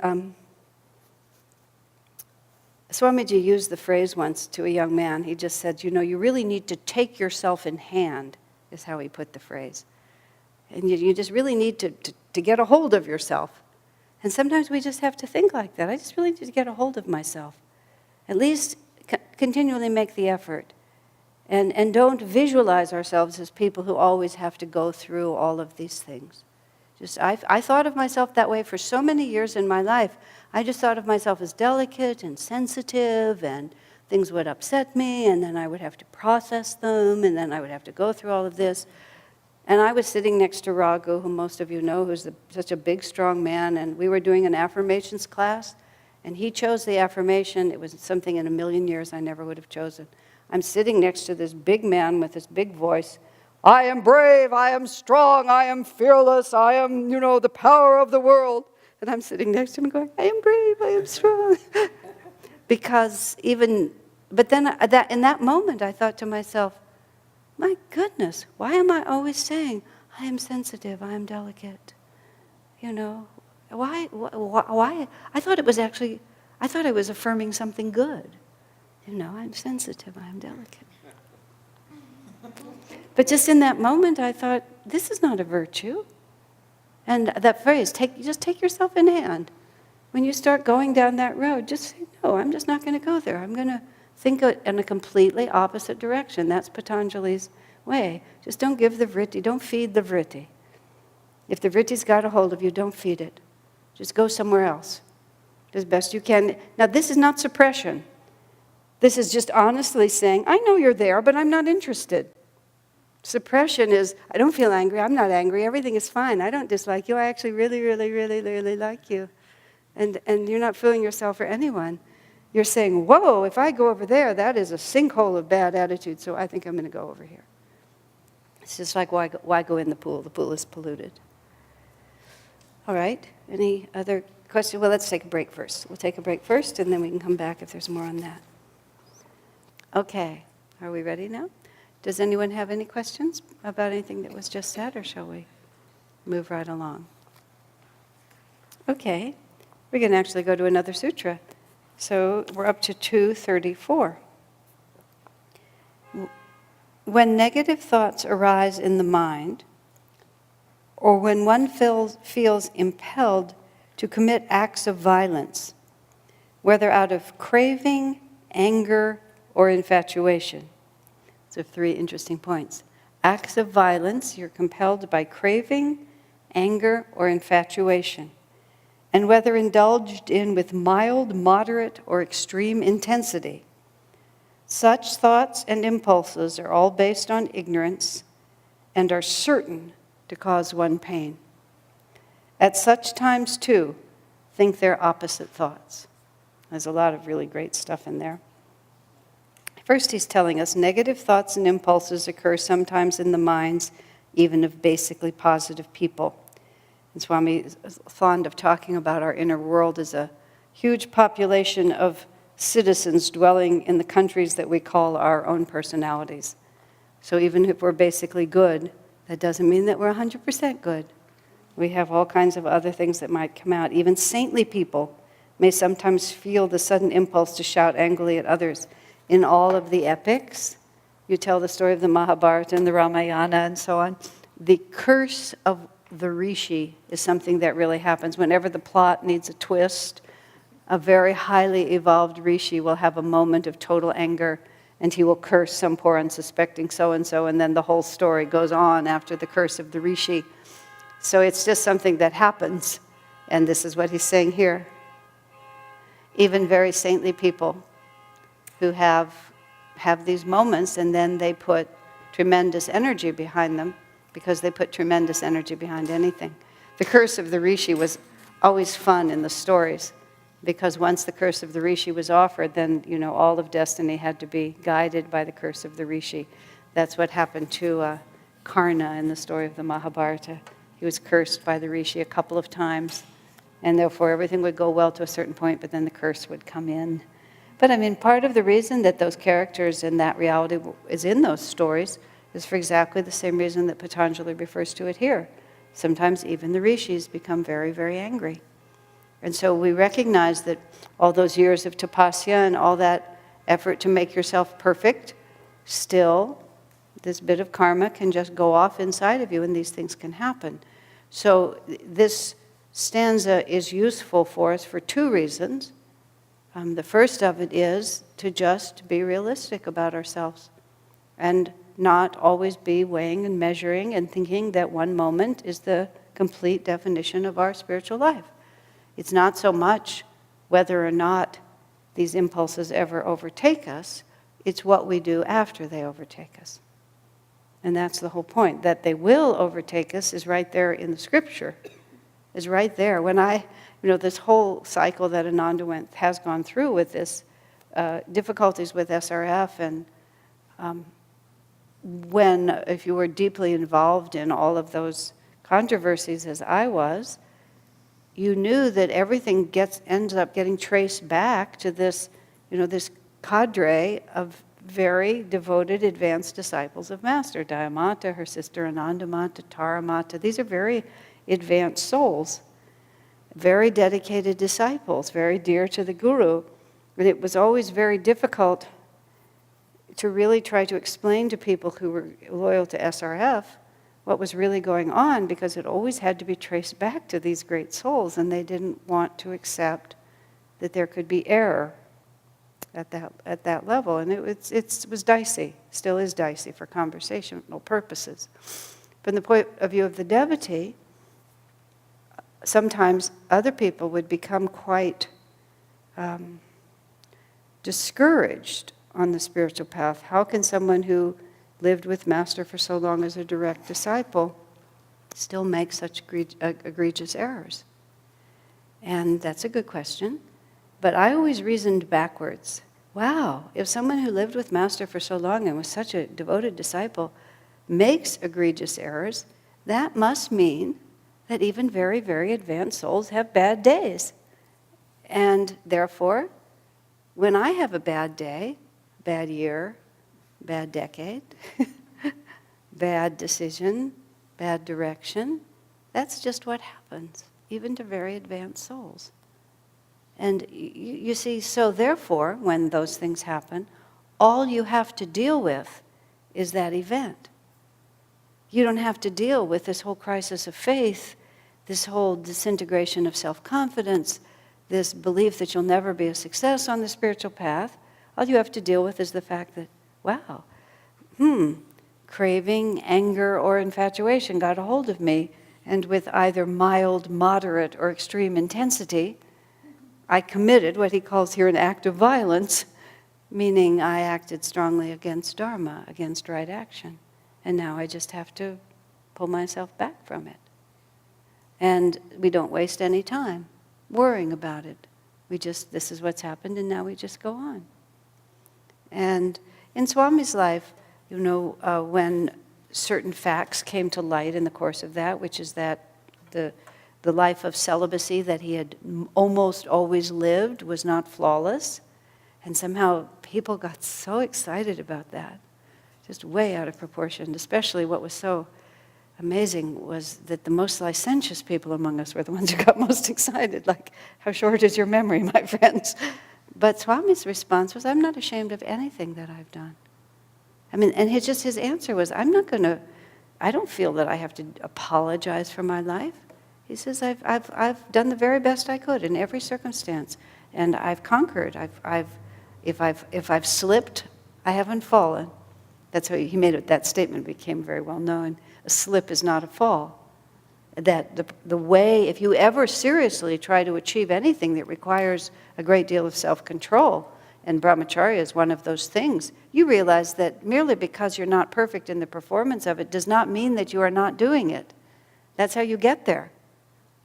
Speaker 1: used the phrase once to a young man. He just said, you know, you really need to take yourself in hand, is how he put the phrase. And you just really need to get a hold of yourself. And sometimes we just have to think like that. I just really need to get a hold of myself. At least continually make the effort. And don't visualize ourselves as people who always have to go through all of these things. I thought of myself that way for so many years in my life. I just thought of myself as delicate and sensitive, and things would upset me, and then I would have to process them, and then I would have to go through all of this. And I was sitting next to Raghu, who most of you know, who's such a big, strong man, and we were doing an affirmations class, and he chose the affirmation. It was something in a million years I never would have chosen. I'm sitting next to this big man with this big voice. "I am brave, I am strong, I am fearless, I am, the power of the world." And I'm sitting next to him going, "I am brave, I am strong." But then in that moment I thought to myself, my goodness, why am I always saying, I am sensitive, I am delicate? Why? I thought I was affirming something good. I'm sensitive, I am delicate. But just in that moment, I thought, this is not a virtue. And that phrase, just take yourself in hand. When you start going down that road, just say, no, I'm just not going to go there. I'm going to think in a completely opposite direction. That's Patanjali's way. Just don't give the vritti, don't feed the vritti. If the vritti's got a hold of you, don't feed it. Just go somewhere else as best you can. Now, this is not suppression. This is just honestly saying, I know you're there, but I'm not interested. Suppression is, I don't feel angry, I'm not angry, everything is fine, I don't dislike you, I actually really, really, really, really like you. And you're not fooling yourself or anyone. You're saying, whoa, if I go over there, that is a sinkhole of bad attitude, so I think I'm going to go over here. It's just like, why go in the pool? The pool is polluted. All right, any other questions? Well, let's take a break first. We'll take a break first, and then we can come back if there's more on that. Okay, are we ready now? Does anyone have any questions about anything that was just said, or shall we move right along? Okay, we're going to actually go to another sutra. So we're up to 234. When negative thoughts arise in the mind, or when one feels impelled to commit acts of violence, whether out of craving, anger, or infatuation. So 3 interesting points. Acts of violence, you're compelled by craving, anger, or infatuation. And whether indulged in with mild, moderate, or extreme intensity. Such thoughts and impulses are all based on ignorance and are certain to cause one pain. At such times, too, think their opposite thoughts. There's a lot of really great stuff in there. First, he's telling us negative thoughts and impulses occur sometimes in the minds even of basically positive people. And Swami is fond of talking about our inner world as a huge population of citizens dwelling in the countries that we call our own personalities. So even if we're basically good, that doesn't mean that we're 100% good. We have all kinds of other things that might come out. Even saintly people may sometimes feel the sudden impulse to shout angrily at others. In all of the epics, you tell the story of the Mahabharata and the Ramayana and so on, the curse of the Rishi is something that really happens. Whenever the plot needs a twist, a very highly evolved Rishi will have a moment of total anger, and he will curse some poor unsuspecting so-and-so, and then the whole story goes on after the curse of the Rishi. So it's just something that happens, and this is what he's saying here. Even very saintly people who have these moments, and then they put tremendous energy behind them, because they put tremendous energy behind anything. The curse of the Rishi was always fun in the stories, because once the curse of the Rishi was offered, then all of destiny had to be guided by the curse of the Rishi. That's what happened to Karna in the story of the Mahabharata. He was cursed by the Rishi a couple of times, and therefore everything would go well to a certain point, but then the curse would come in. But part of the reason that those characters and that reality is in those stories is for exactly the same reason that Patanjali refers to it here. Sometimes even the rishis become very, very angry. And so we recognize that all those years of tapasya and all that effort to make yourself perfect, still, this bit of karma can just go off inside of you and these things can happen. So this stanza is useful for us for two reasons. The first of it is to just be realistic about ourselves and not always be weighing and measuring and thinking that one moment is the complete definition of our spiritual life. It's not so much whether or not these impulses ever overtake us, it's what we do after they overtake us. And that's the whole point. That they will overtake us is right there in the scripture, is right there. When this whole cycle that Ananda has gone through with this, difficulties with SRF, and if you were deeply involved in all of those controversies as I was, you knew that everything ends up getting traced back to this, this cadre of very devoted, advanced disciples of Master. Dayamata, her sister Anandamata, Taramata. These are very advanced souls, very dedicated disciples, very dear to the Guru. And it was always very difficult to really try to explain to people who were loyal to SRF what was really going on, because it always had to be traced back to these great souls, and they didn't want to accept that there could be error at that level. And it was dicey, still is dicey for conversational purposes. From the point of view of the devotee, sometimes other people would become quite discouraged on the spiritual path. How can someone who lived with Master for so long as a direct disciple still make such egregious errors? And that's a good question. But I always reasoned backwards. Wow, if someone who lived with Master for so long and was such a devoted disciple makes egregious errors, that must mean that even very, very advanced souls have bad days. And therefore, when I have a bad day, bad year, bad decade, bad decision, bad direction, that's just what happens, even to very advanced souls. And you see, so therefore, when those things happen, all you have to deal with is that event. You don't have to deal with this whole crisis of faith, this whole disintegration of self-confidence, this belief that you'll never be a success on the spiritual path. All you have to deal with is the fact that, wow, craving, anger, or infatuation got a hold of me, and with either mild, moderate, or extreme intensity, I committed what he calls here an act of violence, meaning I acted strongly against Dharma, against right action. And now I just have to pull myself back from it. And we don't waste any time worrying about it. This is what's happened, and now we just go on. And in Swami's life, when certain facts came to light in the course of that, which is that the life of celibacy that he had almost always lived was not flawless, and somehow people got so excited about that, just way out of proportion. Especially what was so amazing was that the most licentious people among us were the ones who got most excited, like, how short is your memory, my friends? But Swami's response was, I'm not ashamed of anything that I've done. And his answer was, I don't feel that I have to apologize for my life. He says, I've done the very best I could in every circumstance, and I've conquered. If I've slipped, I haven't fallen. That's how he made it. That statement became very well known. A slip is not a fall. That the way, if you ever seriously try to achieve anything that requires a great deal of self-control, and brahmacharya is one of those things, you realize that merely because you're not perfect in the performance of it does not mean that you are not doing it. That's how you get there.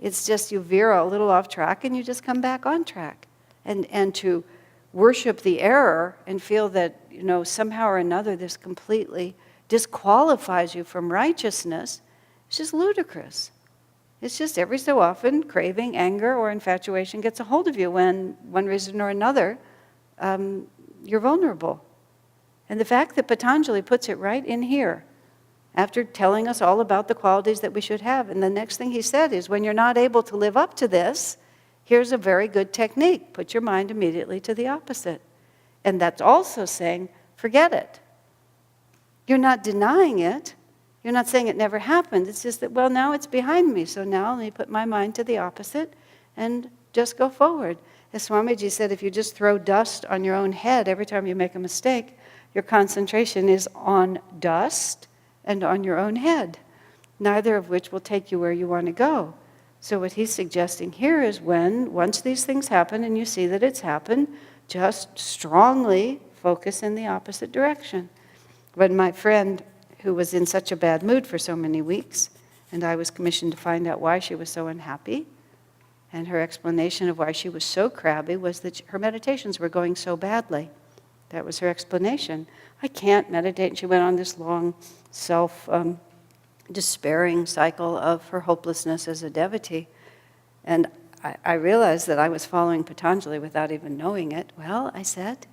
Speaker 1: It's just you veer a little off track and you just come back on track. And to worship the error and feel that, somehow or another this completely disqualifies you from righteousness, it's just ludicrous. It's just every so often craving, anger, or infatuation gets a hold of you when, one reason or another, you're vulnerable. And the fact that Patanjali puts it right in here, after telling us all about the qualities that we should have, and the next thing he said is, when you're not able to live up to this, here's a very good technique. Put your mind immediately to the opposite. And that's also saying, forget it. You're not denying it. You're not saying it never happened. It's just that, well, now it's behind me, so now let me put my mind to the opposite and just go forward. As Swamiji said, if you just throw dust on your own head every time you make a mistake, your concentration is on dust and on your own head, neither of which will take you where you want to go. So what he's suggesting here is once these things happen and you see that it's happened, just strongly focus in the opposite direction. When my friend, who was in such a bad mood for so many weeks, and I was commissioned to find out why she was so unhappy, and her explanation of why she was so crabby was that her meditations were going so badly. That was her explanation. I can't meditate. And she went on this long self-despairing cycle of her hopelessness as a devotee. And I realized that I was following Patanjali without even knowing it. Well, I said,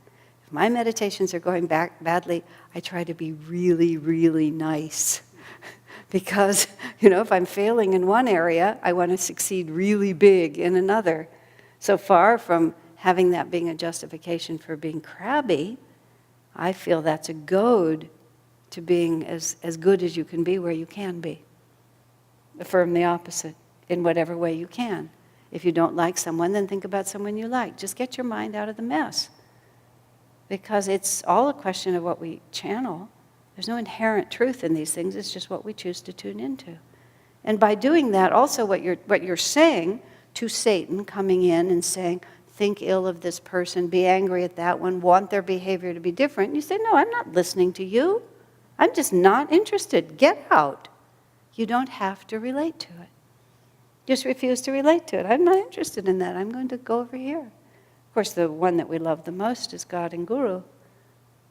Speaker 1: if my meditations are going back badly, I try to be really, really nice. Because, if I'm failing in one area, I want to succeed really big in another. So far from having that being a justification for being crabby, I feel that's a goad to being as good as you can be where you can be. Affirm the opposite in whatever way you can. If you don't like someone, then think about someone you like. Just get your mind out of the mess. Because it's all a question of what we channel. There's no inherent truth in these things. It's just what we choose to tune into. And by doing that, also what you're saying to Satan, coming in and saying, think ill of this person, be angry at that one, want their behavior to be different, you say, no, I'm not listening to you. I'm just not interested. Get out. You don't have to relate to it. Just refuse to relate to it. I'm not interested in that. I'm going to go over here. Of course, the one that we love the most is God and Guru.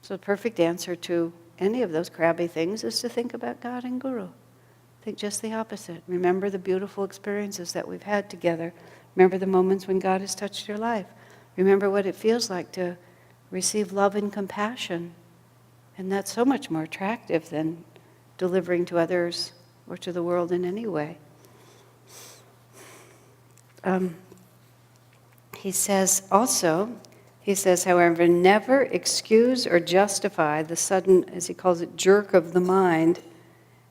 Speaker 1: So the perfect answer to any of those crabby things is to think about God and Guru. Think just the opposite. Remember the beautiful experiences that we've had together. Remember the moments when God has touched your life. Remember what it feels like to receive love and compassion. And that's so much more attractive than delivering to others or to the world in any way. He says, however, never excuse or justify the sudden, as he calls it, jerk of the mind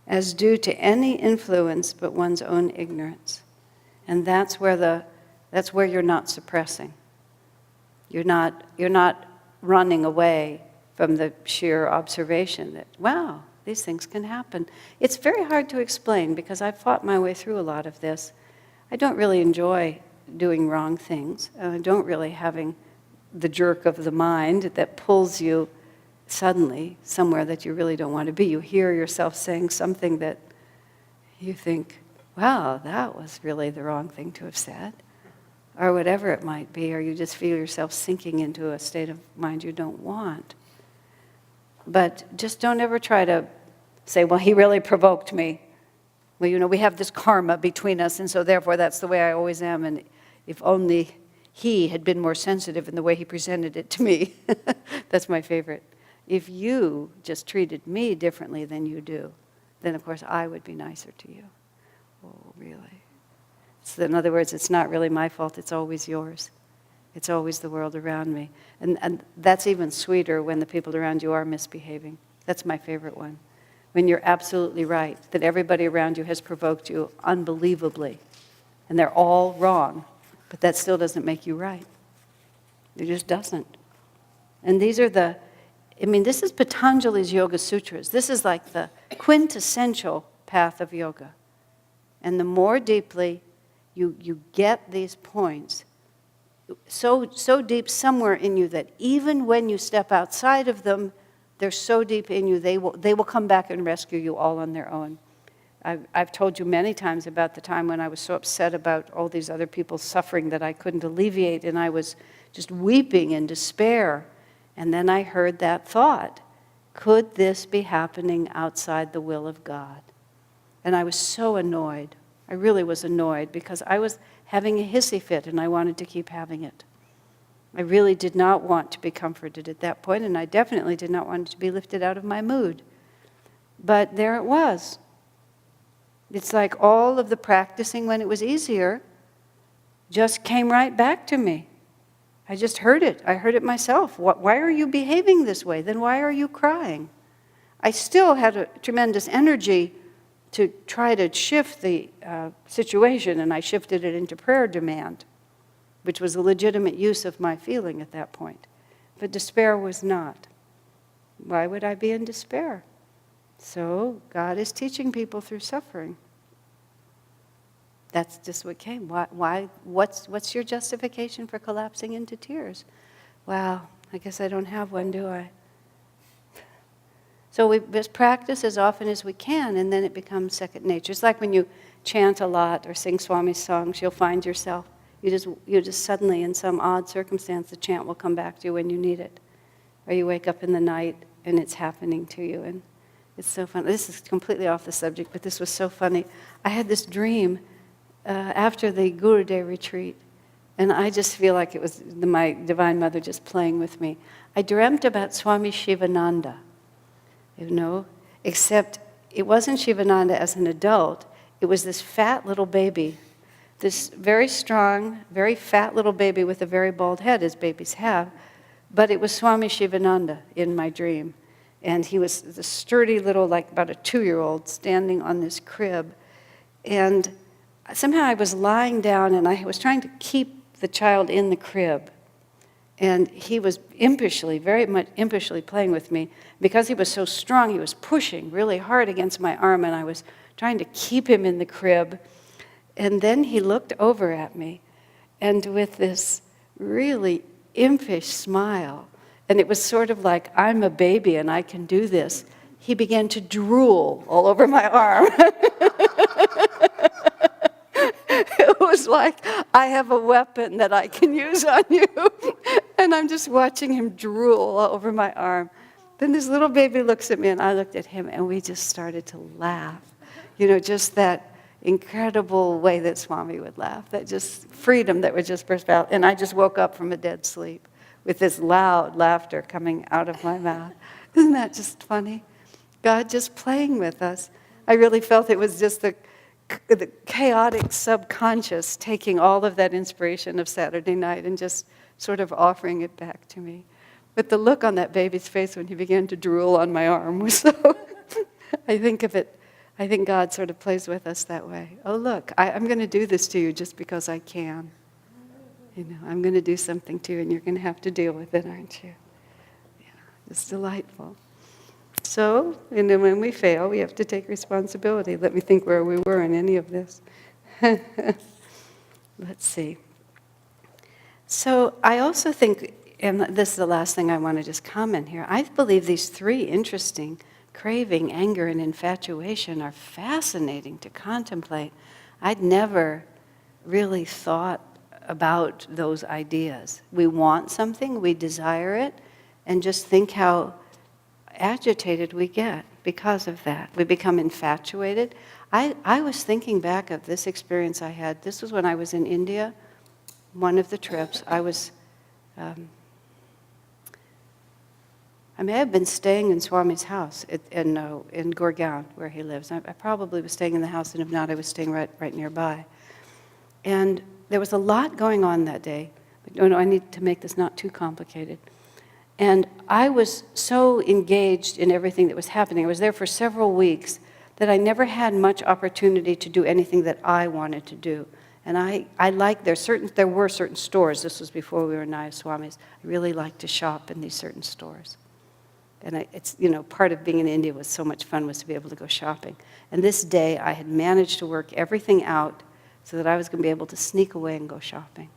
Speaker 1: as due to any influence but one's own ignorance. And that's where you're not suppressing. You're not running away from the sheer observation that, wow, these things can happen. It's very hard to explain because I've fought my way through a lot of this. I don't really enjoy doing wrong things. I don't really having the jerk of the mind that pulls you suddenly somewhere that you really don't want to be. You hear yourself saying something that you think, wow, that was really the wrong thing to have said. or whatever it might be, or you just feel yourself sinking into a state of mind you don't want. But just don't ever try to say, well, he really provoked me. Well, we have this karma between us, and so therefore that's the way I always am, and if only he had been more sensitive in the way he presented it to me. That's my favorite. If you just treated me differently than you do, then of course I would be nicer to you. Oh, really? So in other words, it's not really my fault, it's always yours. It's always the world around me. And that's even sweeter when the people around you are misbehaving. That's my favorite one. When you're absolutely right, that everybody around you has provoked you unbelievably, and they're all wrong, but that still doesn't make you right. It just doesn't. And these are this is Patanjali's Yoga Sutras. This is like the quintessential path of yoga. And the more deeply you get these points, so deep somewhere in you that even when you step outside of them, they're so deep in you, they will come back and rescue you all on their own. I've told you many times about the time when I was so upset about all these other people's suffering that I couldn't alleviate, and I was just weeping in despair. And then I heard that thought, could this be happening outside the will of God? And I was so annoyed. I really was annoyed because I was having a hissy fit and I wanted to keep having it. I really did not want to be comforted at that point, and I definitely did not want to be lifted out of my mood. But there it was. It's like all of the practicing when it was easier just came right back to me. I just heard it. I heard it myself. Why are you behaving this way? Then why are you crying? I still had a tremendous energy to try to shift the situation, and I shifted it into prayer demand, which was a legitimate use of my feeling at that point. But despair was not. Why would I be in despair? So God is teaching people through suffering. That's just what came. What's your justification for collapsing into tears? Wow, I guess I don't have one, do I? So we just practice as often as we can, and then it becomes second nature. It's like when you chant a lot or sing Swami songs, you'll find yourself. You just suddenly, in some odd circumstance, the chant will come back to you when you need it. Or you wake up in the night and it's happening to you. And it's so fun. This is completely off the subject, but this was so funny. I had this dream after the Guru Day retreat, and I just feel like it was my Divine Mother just playing with me. I dreamt about Swami Shivananda, except it wasn't Shivananda as an adult. It was this fat little baby, this very strong, very fat little baby with a very bald head, as babies have, but it was Swami Shivananda in my dream. And he was the sturdy little, like about a 2-year-old, standing on this crib. And somehow I was lying down and I was trying to keep the child in the crib. And he was impishly, very much impishly playing with me. Because he was so strong, he was pushing really hard against my arm, and I was trying to keep him in the crib. And then he looked over at me, and with this really impish smile, and it was sort of like, I'm a baby and I can do this, he began to drool all over my arm. It was like, I have a weapon that I can use on you. And I'm just watching him drool all over my arm. Then this little baby looks at me, and I looked at him, and we just started to laugh. Just that incredible way that Swami would laugh, that just freedom that would just burst out. And I just woke up from a dead sleep with this loud laughter coming out of my mouth. Isn't that just funny? God just playing with us. I really felt it was just the chaotic subconscious taking all of that inspiration of Saturday night and just sort of offering it back to me. But the look on that baby's face when he began to drool on my arm was so... I think God sort of plays with us that way. Oh, look, I'm going to do this to you just because I can. I'm going to do something to you, and you're going to have to deal with it, aren't you? Yeah, it's delightful. So, when we fail, we have to take responsibility. Let me think where we were in any of this. Let's see. So I also think, and this is the last thing I want to just comment here, I believe these 3 interesting, craving, anger, and infatuation, are fascinating to contemplate. I'd never really thought about those ideas. We want something, we desire it, and just think how agitated we get because of that. We become infatuated. I was thinking back of this experience I had. This was when I was in India, one of the trips. I may have been staying in Swami's house in Gurgaon, where he lives. I probably was staying in the house, and if not, I was staying right nearby. And there was a lot going on that day. No, I need to make this not too complicated. And I was so engaged in everything that was happening. I was there for several weeks that I never had much opportunity to do anything that I wanted to do. And I liked, there were certain stores, this was before we were Nayaswamis, I really liked to shop in these certain stores. And it's, part of being in India was so much fun was to be able to go shopping. And this day I had managed to work everything out so that I was going to be able to sneak away and go shopping.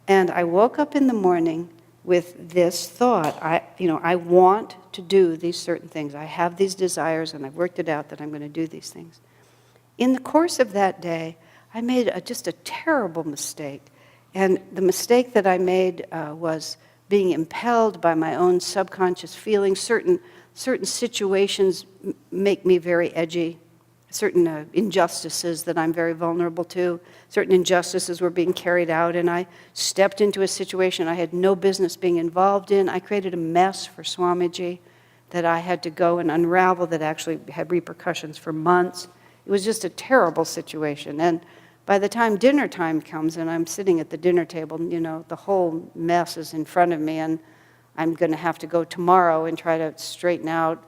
Speaker 1: And I woke up in the morning with this thought, I want to do these certain things. I have these desires and I've worked it out that I'm going to do these things. In the course of that day, I made just a terrible mistake. And the mistake that I made was being impelled by my own subconscious feelings. Certain situations make me very edgy. Certain injustices that I'm very vulnerable to. Certain injustices were being carried out, and I stepped into a situation I had no business being involved in. I created a mess for Swamiji that I had to go and unravel that actually had repercussions for months. It was just a terrible situation. And by the time dinner time comes and I'm sitting at the dinner table, the whole mess is in front of me, and I'm going to have to go tomorrow and try to straighten out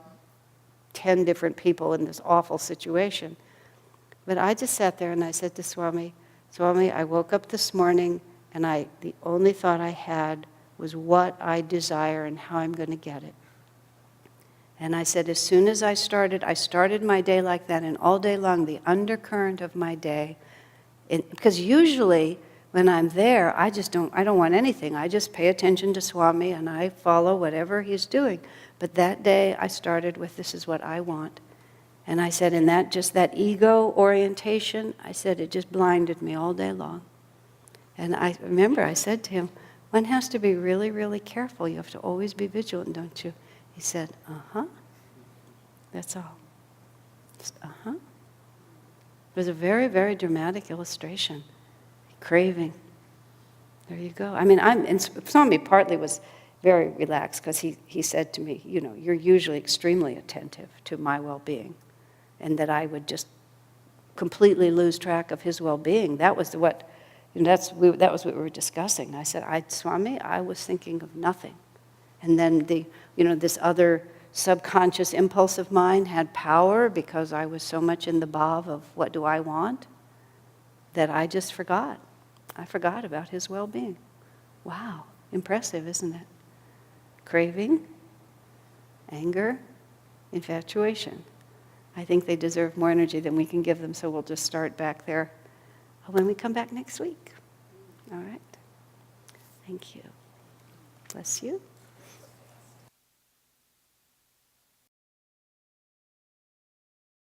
Speaker 1: 10 different people in this awful situation. But I just sat there and I said to Swami, I woke up this morning and the only thought I had was what I desire and how I'm going to get it. And I said, as soon as I started my day like that, and all day long, the undercurrent of my day, because usually when I'm there, I don't want anything. I just pay attention to Swami and I follow whatever he's doing. But that day I started with, this is what I want. And I said, and that ego orientation, I said, it just blinded me all day long. And I remember I said to him, one has to be really, really careful. You have to always be vigilant, don't you? He said, that's all. Just, It was a very, very dramatic illustration. Craving. There you go. And Swami partly was very relaxed because he said to me, you're usually extremely attentive to my well-being, and that I would just completely lose track of his well-being. That was what we were discussing. I said, Swami, I was thinking of nothing. And then this other subconscious impulse of mine had power because I was so much in the bhav of what do I want, that I just forgot. I forgot about his well-being. Wow, impressive, isn't it? Craving, anger, infatuation. I think they deserve more energy than we can give them, so we'll just start back there when we come back next week. All right? Thank you. Bless you.